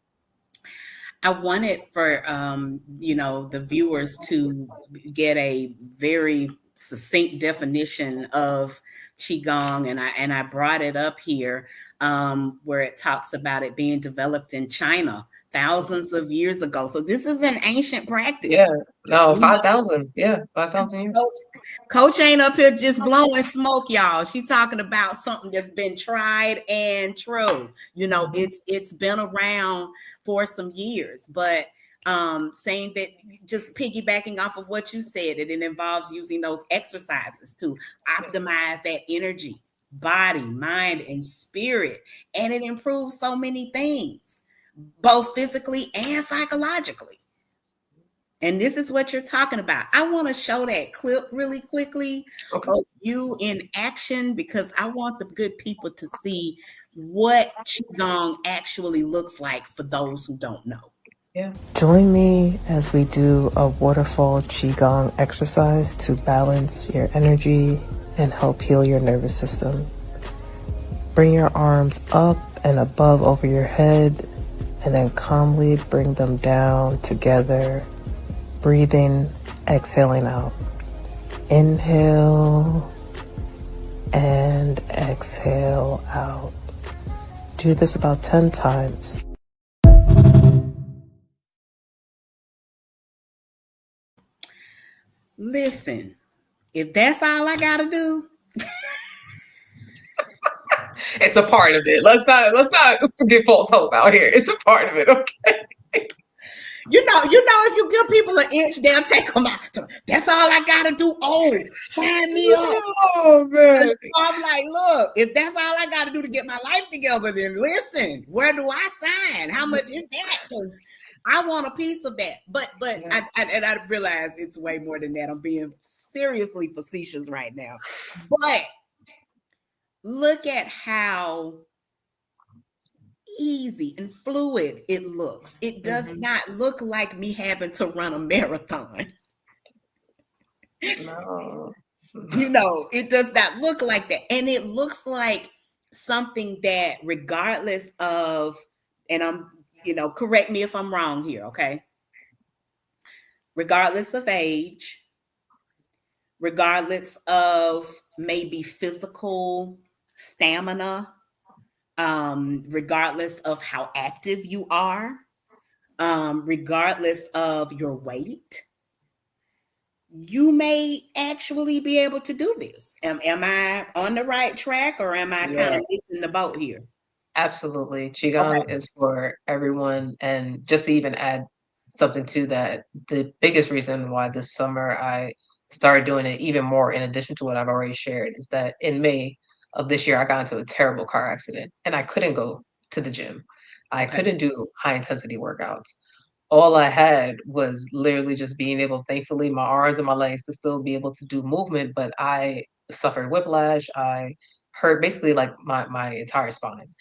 I wanted for the viewers to get a very succinct definition of qigong, and I brought it up here where it talks about it being developed in China thousands of years ago. So this is an ancient Yeah. practice. No, You know, 5,000. Yeah, 5,000 years. Coach ain't up here just blowing smoke, y'all. She's talking about something that's been tried and true. You know, it's been around for some years, but saying that, just piggybacking off of what you said, it involves using those exercises to optimize that energy, body, mind, and spirit, and it improves so many things, both physically and psychologically. And this is what you're talking about. I want to show that clip really quickly Okay. of you in action, because I want the good people to see what Qigong actually looks like for those who don't know. Yeah. Join me as we do a waterfall Qigong exercise to balance your energy and help heal your nervous system. Bring your arms up and above over your head, and then calmly bring them down together. Breathing, exhaling out. Inhale and exhale out. Do this about 10 times. Listen, if that's all I got to do, It's a part of it. Let's not get false hope out here. It's a part of it, okay? if you give people an inch, they'll take them out. That's all I got to do. Oh, sign me up. Oh man. I'm like, look, if that's all I got to do to get my life together, then listen, where do I sign? How much is that? Because I want a piece of that. But Yeah. I realize it's way more than that. I'm being seriously facetious right now. But look at how easy and fluid it looks. It does not look like me having to run a marathon. No. It does not look like that. And it looks like something that, regardless of, and correct me if I'm wrong here, okay? Regardless of age, regardless of maybe physical stamina, regardless of how active you are, regardless of your weight, you may actually be able to do this. Am I on the right track, or am I kind of missing the boat here? Absolutely. Okay. Qigong is for everyone. And just to even add something to that, the biggest reason why this summer I started doing it even more, in addition to what I've already shared, is that in May of this year, I got into a terrible car accident and I couldn't go to the gym. I Okay. couldn't do high intensity workouts. All I had was literally just being able, thankfully, my arms and my legs to still be able to do movement, but I suffered whiplash. I hurt basically like my entire spine,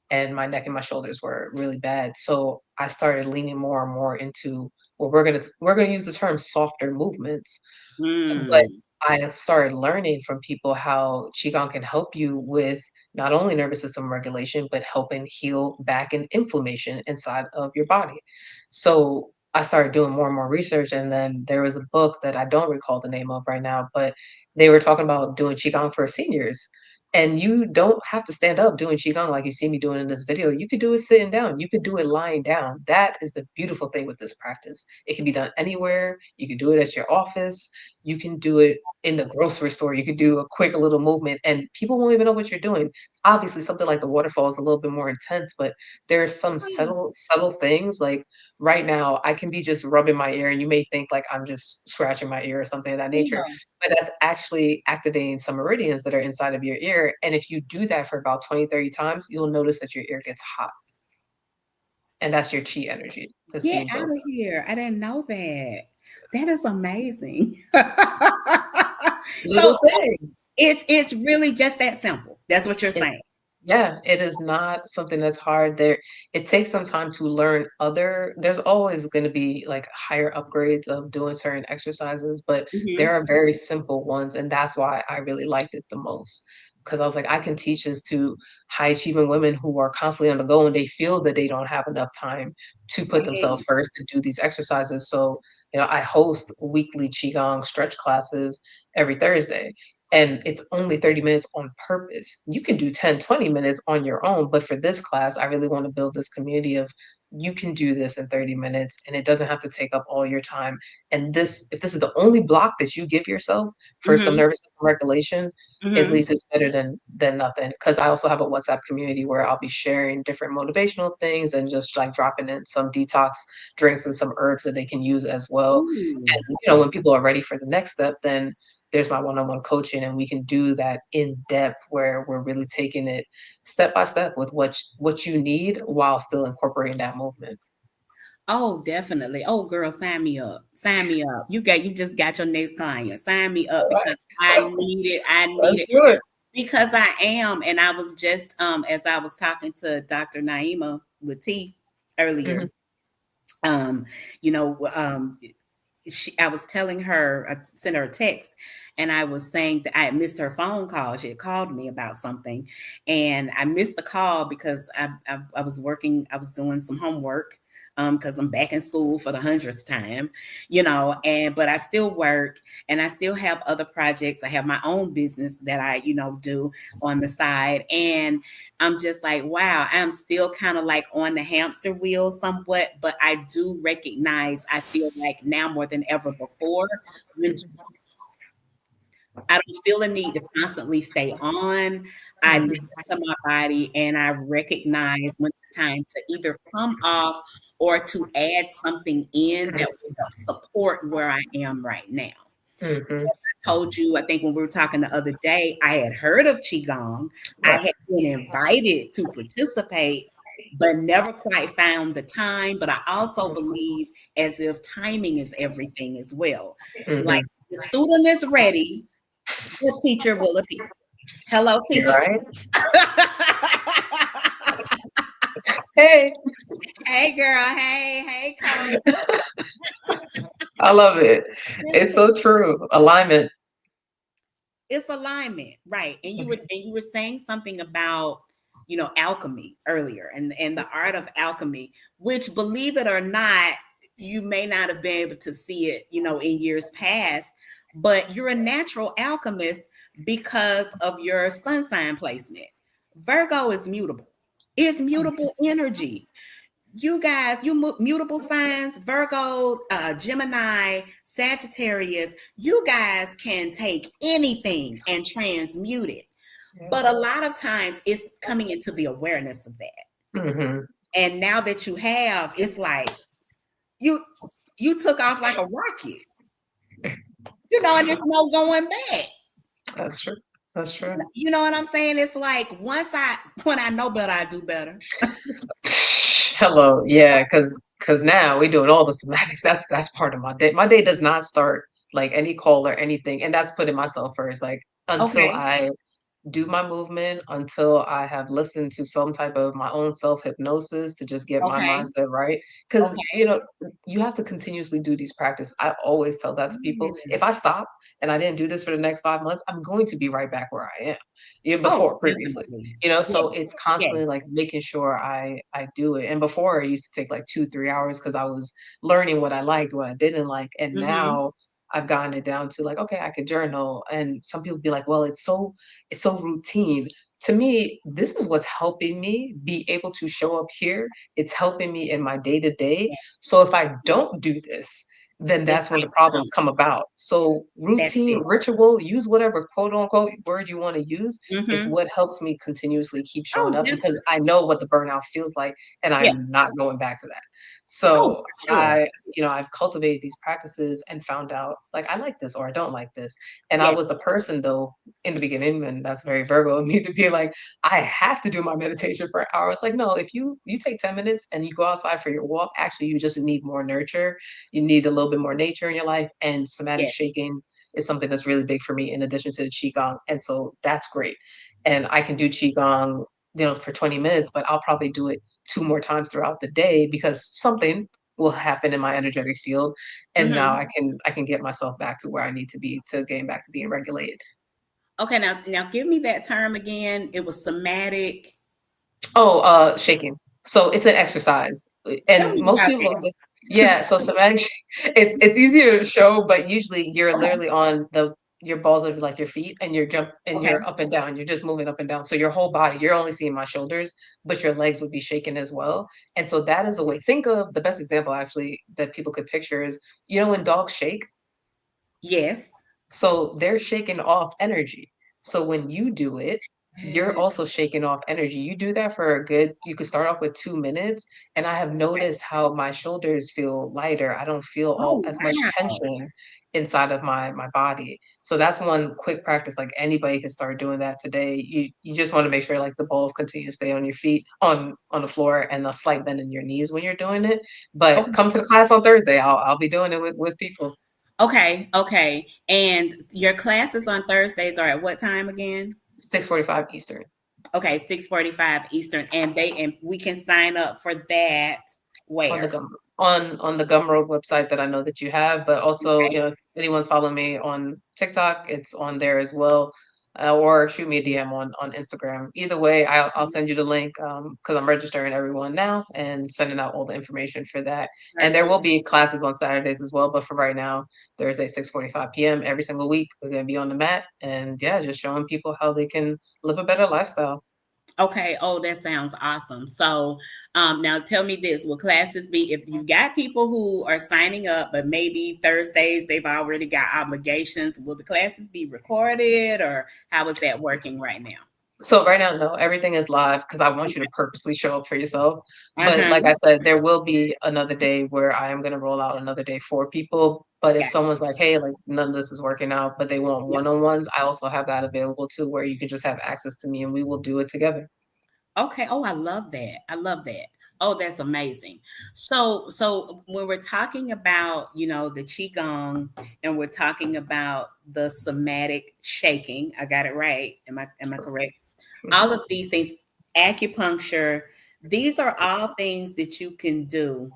and my neck and my shoulders were really bad. So I started leaning more and more into, well, we're gonna use the term softer movements, but Mm. I started learning from people how qigong can help you with not only nervous system regulation, but helping heal back and inflammation inside of your body. So I started doing more and more research, and then there was a book that I don't recall the name of right now, but they were talking about doing qigong for seniors. And you don't have to stand up doing qigong like you see me doing in this video. You could do it sitting down. You could do it lying down. That is the beautiful thing with this practice. It can be done anywhere. You can do it at your office. You can do it in the grocery store. You could do a quick little movement and people won't even know what you're doing. Obviously, something like the waterfall is a little bit more intense, but there are some subtle things. Like right now, I can be just rubbing my ear and you may think like I'm just scratching my ear or something of that nature, Yeah. but that's actually activating some meridians that are inside of your ear. And if you do that for about 20, 30 times, you'll notice that your ear gets hot. And that's your chi energy that's Get being out built of up. here. I didn't know that. That is amazing. Little So things. it's really just that simple. That's what you're It's saying. Yeah, it is not something that's hard. It takes some time to learn there's always going to be like higher upgrades of doing certain exercises, but there Mhm. are very simple ones, and that's why I really liked it the most. Because I was like, I can teach this to high achieving women who are constantly on the go and they feel that they don't have enough time to put themselves Right. first to do these exercises. So, I host weekly Qigong stretch classes every Thursday, and it's only 30 minutes on purpose. You can do 10, 20 minutes on your own, but for this class, I really want to build this community of you can do this in 30 minutes and it doesn't have to take up all your time. And if this is the only block that you give yourself for some Mm-hmm. nervous system regulation, at Mm-hmm. least it's better than nothing. Because I also have a WhatsApp community where I'll be sharing different motivational things and just like dropping in some detox drinks and some herbs that they can use as well. Ooh. And when people are ready for the next step, then there's my one-on-one coaching, and we can do that in depth where we're really taking it step by step with what you need while still incorporating that movement. Oh, definitely. Oh, girl, sign me up. Sign me up. You just got your next client. Sign me up All because I right. need it. I need Let's it do it. because I am. And I was just as I was talking to Dr. Naima Latif earlier. Mhm. Um, you know, I was telling her, I sent her a text, and I was saying that I had missed her phone call. She had called me about something, and I missed the call because I was working. I was doing some homework because I'm back in school for the 100th time, but I still work and I still have other projects. I have my own business that I do on the side, and I'm just like, wow, I'm still kind of like on the hamster wheel somewhat, but I do recognize, I feel like now more than ever before, when I don't feel a need to constantly stay on. I Mhm. listen to my body and I recognize when it's time to either come off or to add something in that will help support where I am right now. Mhm. Told you, I think when we were talking the other day, I had heard of Qigong. I Right. had been invited to participate, but never quite found the time. But I also believe as if timing is everything as well. Like Mhm. the student is ready, the teacher will appear. Hello, You're teacher. right. Hey, Hey, girl. Hey, coach. I love it. It's Listen, so true. Alignment. it's alignment, right? And you were Mhm. saying something about alchemy earlier, and the art of alchemy, which, believe it or not, you may not have been able to see it in years past, but you're a natural alchemist because of your sun sign placement. Virgo is mutable. It's mutable energy. You guys, mutable signs, Virgo, Gemini, Sagittarius, you guys can take anything and transmute it. Yeah. But a lot of times it's coming into the awareness of that. Mhm. And now that you have, it's like you took off like a rocket, and there's no going back. That's true. That's true. You know what I'm saying? It's like when I know better, I do better. Hello. Yeah, because now we're doing all the somatics. That's part of my day. My day does not start like any call or anything, and that's putting myself first. Like until Okay. I do my movement, until I have listened to some type of my own self hypnosis to just get my Okay. mindset right. Because Okay. you have to continuously do these practices. I always tell that to people. Mm. If I stop and I didn't do this for the next 5 months, I'm going to be right back where I am. Oh, Before previously. definitely. So Yes. it's Yes. constantly like making sure I do it. And before it used to take like 2-3 hours because I was learning what I liked, what I didn't like, and Mm-hmm. now I've gotten it down to like, okay, I could journal. And some people be like, well, it's so routine. To me, this is what's helping me be able to show up here. It's helping me in my day to day. Yes. So if I don't do this, then Then that's when the I come. problems come about. So That's routine, it. ritual, use whatever quote unquote word you want to use is Mm-hmm. what helps me continuously keep showing Oh, up because definitely. I know what the burnout feels like and Yeah. I'm not going back to that. Oh, So for sure. I've cultivated these practices and found out like I like this or I don't like this. And I Yes. was the person though in the beginning, and that's very Virgo of me to be like, I have to do my meditation for an hour. It's like, no, if you take 10 minutes and you go outside for your walk, actually you just need more nurture. You need a little bit more nature in your life. And somatic Yes. shaking is something that's really big for me in addition to the Qigong. And so that's great. And I can do Qigong, for 20 minutes, but I'll probably do it two more times throughout the day because something will happen in my energetic field. And now Mm-hmm. I can get myself back to where I need to be to gain back to being regulated. Okay, now give me that term again. It was somatic. Oh, shaking. So it's an exercise, Tell and me most about people, that. yeah. So somatic, it's easier to show, but usually you're Okay. literally on your balls are like your feet, and you're up and down. You're just moving up and down. So your whole body, you're only seeing my shoulders, but your legs would be shaking as well. And so that is a way. Think of the best example actually that people could picture is, when dogs shake. Yes. So they're shaking off energy. So when you do it, you're also shaking off energy. You do that for you could start off with 2 minutes. And I have noticed how my shoulders feel lighter. I don't feel Oh, as much wow. tension inside of my body. So that's one quick practice. Like anybody can start doing that today. You just want to make sure like the balls continue to stay on your feet, on the floor, and a slight bend in your knees when you're doing it. But Okay. come to the class on Thursday. I'll be doing it with people. Okay. Okay. And your classes on Thursdays are at what time again? 6:45 Eastern. Okay, 6:45 Eastern, and we can sign up for that On the where? Gumroad website that I know that you have, but also, if anyone's following me on TikTok, it's on there as well, or shoot me a DM on Instagram. Either way, I'll send you the link because I'm registering everyone now and sending out all the information for that. And there will be classes on Saturdays as well, but for right now, Thursday 6:45 p.m. every single week, we're gonna be on the mat, and yeah, just showing people how they can live a better lifestyle. Okay. Oh, that sounds awesome. So, now tell me this: will classes be, if you've got people who are signing up, but maybe Thursdays they've already got obligations? Will the classes be recorded, or how is that working right now? So right now, no, everything is live because I want you to purposely show up for yourself. But Uh-huh. like I said, there will be another day where I am going to roll out another day for people. But if Got someone's like, hey, like none of this is working out, but they want it. one-on-ones, I also have that available too, where you can just have access to me and we will do it together. Okay. Oh, I love that. I love that. Oh, that's amazing. So when we're talking about, the qigong, and we're talking about the somatic shaking, I got it right. Am I correct? All Mhm. of these things, acupuncture, these are all things that you can do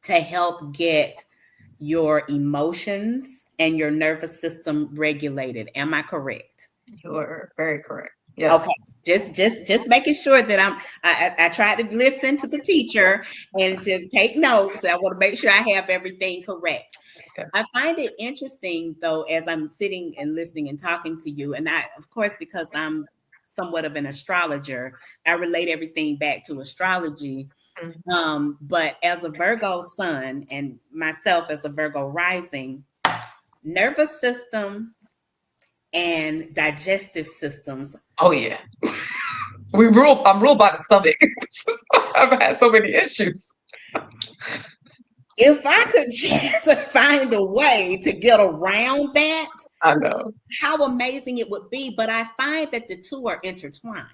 to help get your emotions and your nervous system regulated. Am I correct? You are very correct. Okay. Yes. Just making sure that I try to listen to the teacher and to take notes. I want to make sure I have everything correct. Okay. I find it interesting though, as I'm sitting and listening and talking to you, and I, of course, because I'm somewhat of an astrologer, I relate everything back to astrology. Mhm. But as a Virgo sun and myself as a Virgo rising, nervous system and digestive systems. Oh yeah. I'm ruled by the stomach. I've had so many issues. If I could just find a way to get around that, I know. how amazing it would be. But I find that the two are intertwined.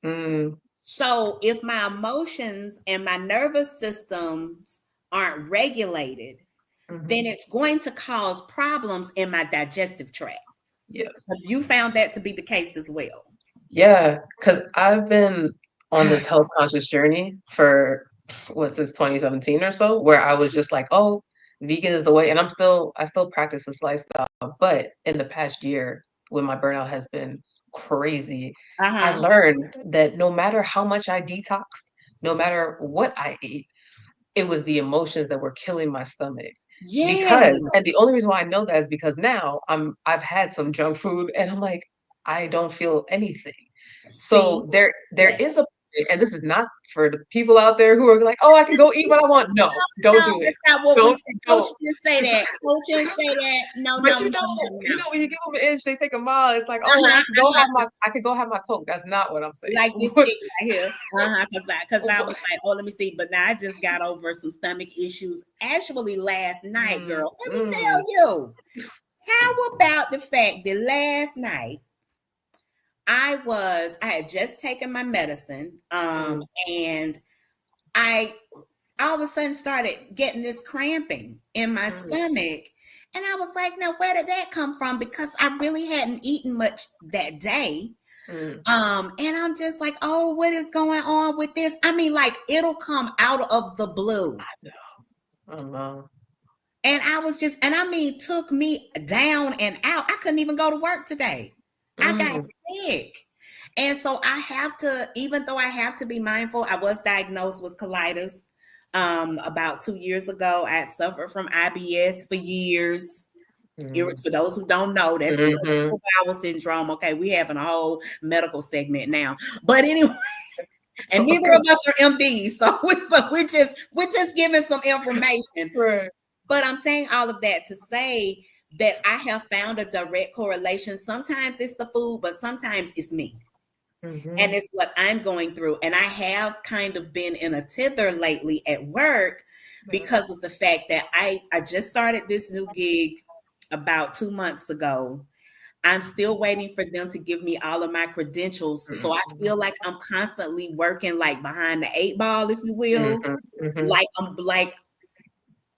Mm, So if my emotions and my nervous systems aren't regulated, then mhm. it's going to cause problems in my digestive tract. Yes. Have you found that to be the case as well? Yeah, because I've been on this health conscious journey for since 2017 or so, where I was just like, oh, vegan is the way. And I still practice this lifestyle. But in the past year, when my burnout has been crazy, I Uh-huh. learned that no matter how much I detoxed, no matter what I ate, it was the emotions that were killing my stomach. Yeah. And the only reason why I know that is because now I've had some junk food and I'm like, I don't feel anything. See, So there yes. is a, and this is not for the people out there who are like, oh, I can go eat what I want. No, don't No, do it. that's not what we Don't, said. Coach don't. didn't say that. Coach didn't say that. No, no, But no, no, no. when you give them an inch, they take a mile. It's like, oh, Uh-huh, uh-huh. I could go have my Coke. That's not what I'm Like saying. this chick right here. Uh-huh. Cause I was like, oh, let me see. But now I just got over some stomach issues actually last night, Mm, girl. Let me tell mm, you. How about the fact that last night I had just taken my medicine, mm, and I all of a sudden started getting this cramping in my mm, stomach. And I was like, now where did that come from? Because I really hadn't eaten much that day. mm. And I'm just like, oh, what is going on with this? I mean, like it'll come out of the blue. Oh no. And I was just, and I mean, took me down and out. I couldn't even go to work today. I got Mm, sick. And so I have to, even though I have to be mindful, I was diagnosed with colitis about 2 years ago. I had suffered from IBS for years. For those who don't know, that's Mm-hmm. irritable bowel syndrome. Okay, we having a whole medical segment now. But anyway, and neither of us are MDs, so we're just giving some information. Right. But I'm saying all of that to say that I have found a direct correlation. Sometimes it's the food, but sometimes it's me. And it's what I'm going through. And I have kind of been in a tither lately at work because of the fact that I just started this new gig about 2 months ago. I'm still waiting for them to give me all of my credentials. So I feel like I'm constantly working like behind the 8 ball, if you will. Like I'm like,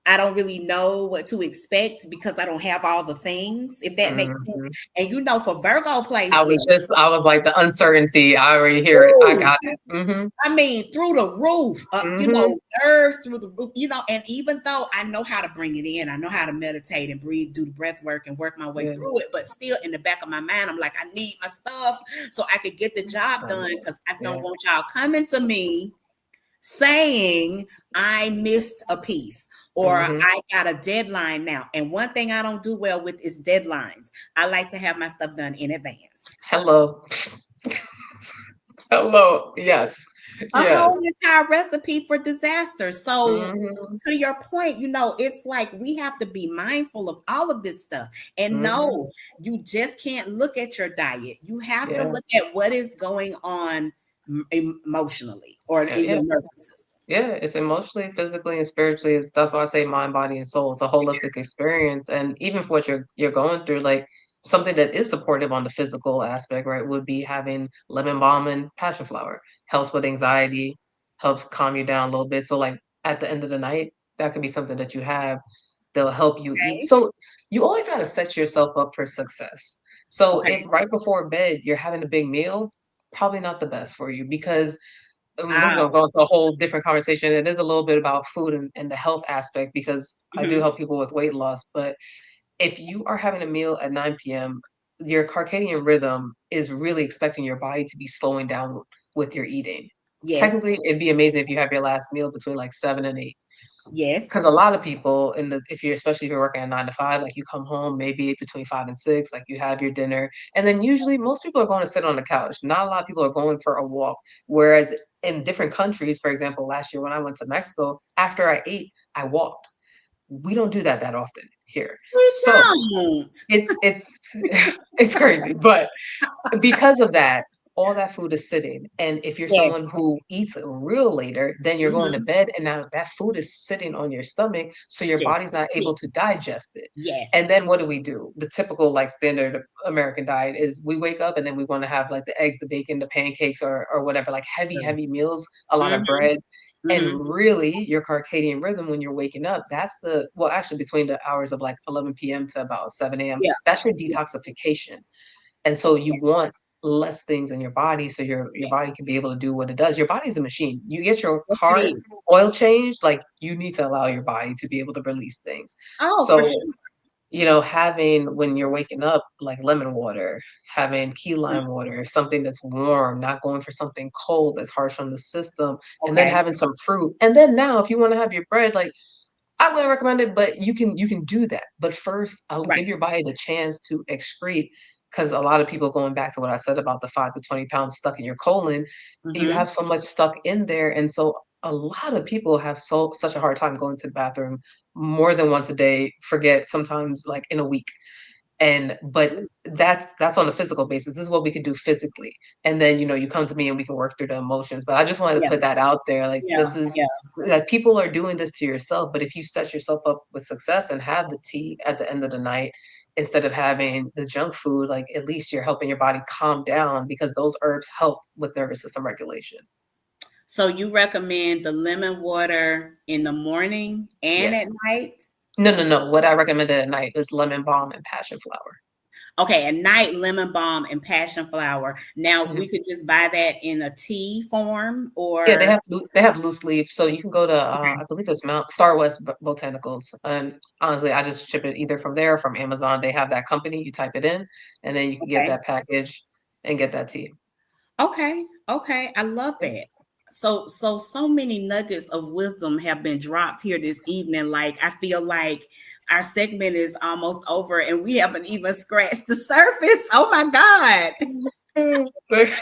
I don't really know what to expect because I don't have all the things, if that makes sense. And you know, for Virgo placement, I was like, the uncertainty. I already hear it. I got it. I mean, through the roof, you know, nerves through the roof, you know, and even though I know how to bring it in, I know how to meditate and breathe, do the breath work and work my way through it. But still in the back of my mind, I'm like, I need my stuff so I could get the job done because I don't want y'all coming to me saying I missed a piece or I got a deadline now. And one thing I don't do well with is deadlines. I like to have my stuff done in advance. Hello. Hello. Yes. A Yes. whole entire recipe for disaster. So to your point, you know, it's like we have to be mindful of all of this stuff. And no, you just can't look at your diet. You have to look at what is going on emotionally or in your nervous system. Yeah, it's emotionally, physically, and spiritually. That's why I say mind, body, and soul. It's a holistic experience. And even for what you're going through, like something that is supportive on the physical aspect, right, would be having lemon balm and passion flower. Helps with anxiety, helps calm you down a little bit. So like at the end of the night, that could be something that you have. They'll help you eat. Okay. So you always got to set yourself up for success. So Okay. if right before bed you're having a big meal, probably not the best for you because this is Ah, gonna go into a whole different conversation. It is a little bit about food and the health aspect because I do help people with weight loss. But if you are having a meal at 9 p.m., your circadian rhythm is really expecting your body to be slowing down with your eating. yes. Technically, it'd be amazing if you have your last meal between like 7 and 8. Because Yes. a lot of people if you're especially if you're working at 9 to 5, like you come home maybe between 5 and 6, like you have your dinner, and then usually most people are going to sit on the couch. Not a lot of people are going for a walk. Whereas in different countries, for example, last year when I went to Mexico, after I ate, I walked. We don't do that often here. We So don't. it's it's crazy, but because of that, all that food is sitting. And if you're Yes. someone who eats real later, then you're going to bed and now that food is sitting on your stomach. So your body's Just not able sit. to digest it. Yes. And then what do? The typical like standard American diet is we wake up and then we want to have like the eggs, the bacon, the pancakes or whatever, like heavy meals, a lot of bread. And really your circadian rhythm when you're waking up, that's well, actually between the hours of like 11 p.m. to about 7 a.m. Yeah. That's your detoxification. And so you want less things in your body so your body can be able to do what it does. Your body's a machine. You get your Yes, it car is. oil changed, like you need to allow your body to be able to release things. Oh, for So, sure. having when you're waking up like lemon water, having key lime water, something that's warm, not going for something cold that's harsh on the system, and then Okay. having some fruit. And then now if you want to have your bread, like I wouldn't recommend it, but you can do that. But first, I'll Right. give your body the chance to excrete, because a lot of people going back to what I said about the 5 to 20 pounds stuck in your colon, you have so much stuck in there, and so a lot of people have such a hard time going to the bathroom more than once a day. Forget sometimes like in a week. But that's on a physical basis. This is what we could do physically. And then, you come to me and we can work through the emotions. But I just wanted to Yeah. put that out there. Like Yeah. this is Yeah. like people are doing this to yourself. But if you set yourself up with success and have the tea at the end of the night, instead of having the junk food, like at least you're helping your body calm down because those herbs help with nervous system regulation. So you recommend the lemon water in the morning and Yeah. at night? No. What I recommended at night is lemon balm and passion flower. Okay, at night, lemon balm and passion flower. Now Mhm. we could just buy that in a tea form Yeah, they or have they have loose leaf, so you can go to okay. I believe it's Mount Star West Botanicals, and honestly, I just ship it either from there or from Amazon. They have that company. You type it in, and then you can get Okay. that package and get that tea. Okay. Okay. I love Yeah. that. So many nuggets of wisdom have been dropped here this evening. Like I feel like our segment is almost over and we haven't even scratched the surface. Oh my God. There's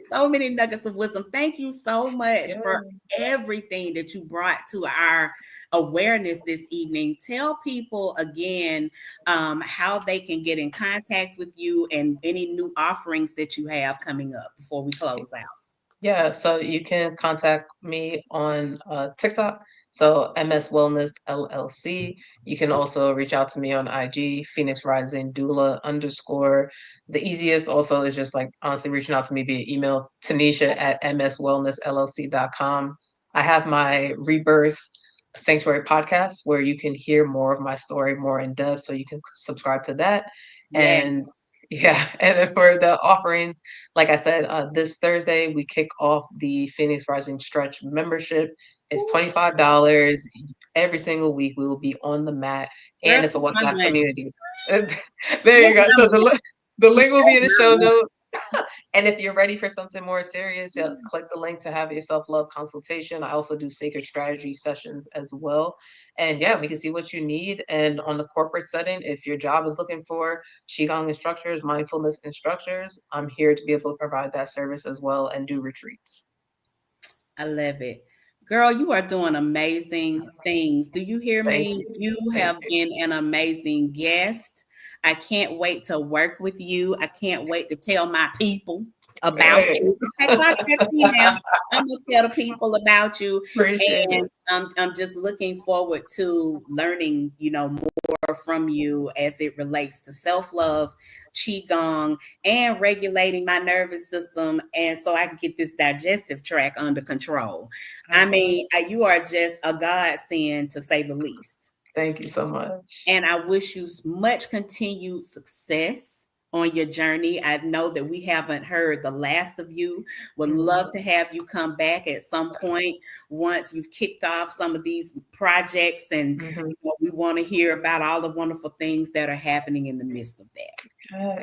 so many nuggets of wisdom. Thank you so much for everything that you brought to our awareness this evening. Tell people again how they can get in contact with you and any new offerings that you have coming up before we close out. Yeah, so you can contact me on TikTok, so MS Wellness LLC. You can also reach out to me on IG, Phoenix Rising Doula _. The easiest also is just like honestly reaching out to me via email, Tanisha at mswellnessllc.com. I have my Rebirth Sanctuary podcast where you can hear more of my story more in depth, so you can subscribe to that. And yeah, and then for the offerings, like I said, this Thursday we kick off the Phoenix Rising Stretch membership. It's $25 every single week. We will be on the mat, and it's a WhatsApp community. There you go. So the link will be in the show notes. And if you're ready for something more serious, click the link to have your self-love consultation. I also do sacred strategy sessions as well. And yeah, we can see what you need. And on the corporate setting, if your job is looking for QiGong instructors, mindfulness instructors, I'm here to be able to provide that service as well and do retreats. I love it. Girl, you are doing amazing things. Do you hear me? You have been an amazing guest. I can't wait to work with you. I can't wait to tell my people about you. I'm going to tell the people about you. And I'm just looking forward to learning, more from you as it relates to self-love, QiGong, and regulating my nervous system. And so I can get this digestive tract under control. I mean, you are just a godsend, to say the least. Thank you so much. And I wish you much continued success on your journey. I know that we haven't heard the last of you. Would love to have you come back at some point once you've kicked off some of these projects, and we want to hear about all the wonderful things that are happening in the midst of that.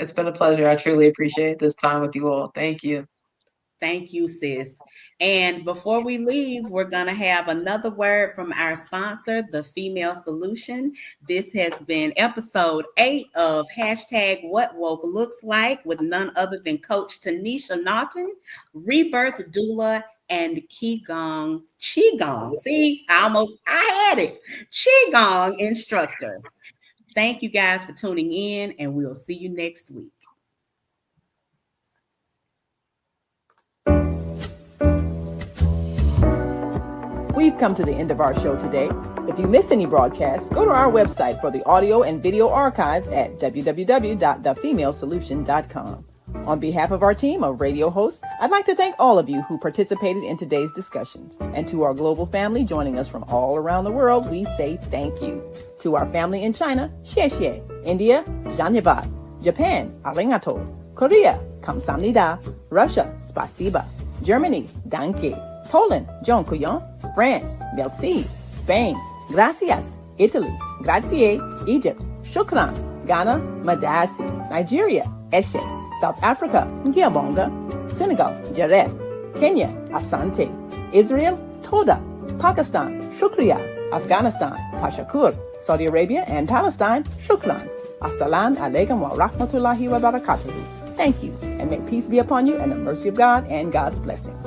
It's been a pleasure. I truly appreciate this time with you all. Thank you. Thank you, sis. And before we leave, we're going to have another word from our sponsor, The Female Solution. This has been episode 8 of #What Woke Looks Like with none other than Coach Tanisha Naughton, Rebirth Doula, and QiGong. See, I had it. QiGong instructor. Thank you guys for tuning in, and we'll see you next week. We've come to the end of our show today. If you missed any broadcasts, go to our website for the audio and video archives at www.thefemalesolution.com. On behalf of our team of radio hosts, I'd like to thank all of you who participated in today's discussions. And to our global family joining us from all around the world, we say thank you. To our family in China, xie xie. India, dhanyavad. Japan, arigato. Korea, kamsamnida. Russia, spasiba. Germany, danke. Poland, dziękuję. France, merci. Spain, gracias. Italy, grazie. Egypt, shukran. Ghana, madasi. Nigeria, eshe. South Africa, ngiyabonga. Senegal, jaref. Kenya, asante. Israel, toda. Pakistan, shukriya. Afghanistan, tashakur. Saudi Arabia and Palestine, shukran. Assalamu alaikum wa rahmatullahi wa barakatuhu. Thank you, and may peace be upon you and the mercy of God and God's blessings.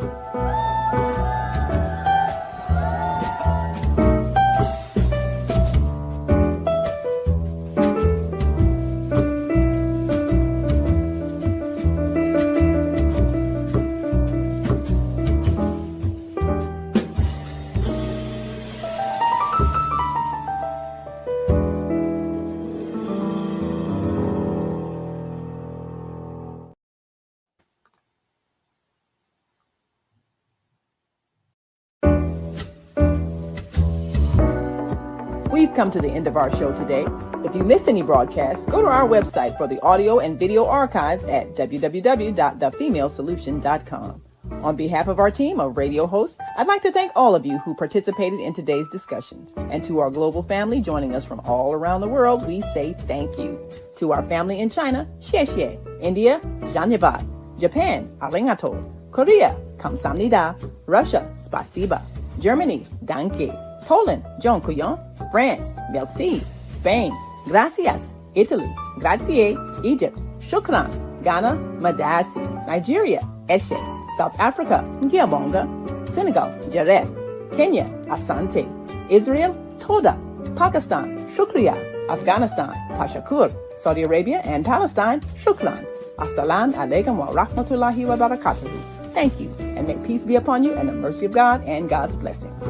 We've come to the end of our show today. If you missed any broadcasts, go to our website for the audio and video archives at www.thefemalesolution.com. On behalf of our team of radio hosts, I'd like to thank all of you who participated in today's discussions. And to our global family joining us from all around the world, we say thank you. To our family in China, xie xie. India, dhanyavad. Japan, arigato. Korea, kamsamnida. Russia, spasiba. Germany, danke. Poland, dziękuję. France, merci. Spain, gracias. Italy, grazie. Egypt, shukran. Ghana, madasi. Nigeria, eshe. South Africa, ngiabonga. Senegal, jareh. Kenya, asante. Israel, toda. Pakistan, shukriya. Afghanistan, tashakur. Saudi Arabia and Palestine, shukran. Assalamu alaikum wa rahmatullahi wa barakatuhu. Thank you, and may peace be upon you and the mercy of God and God's blessings.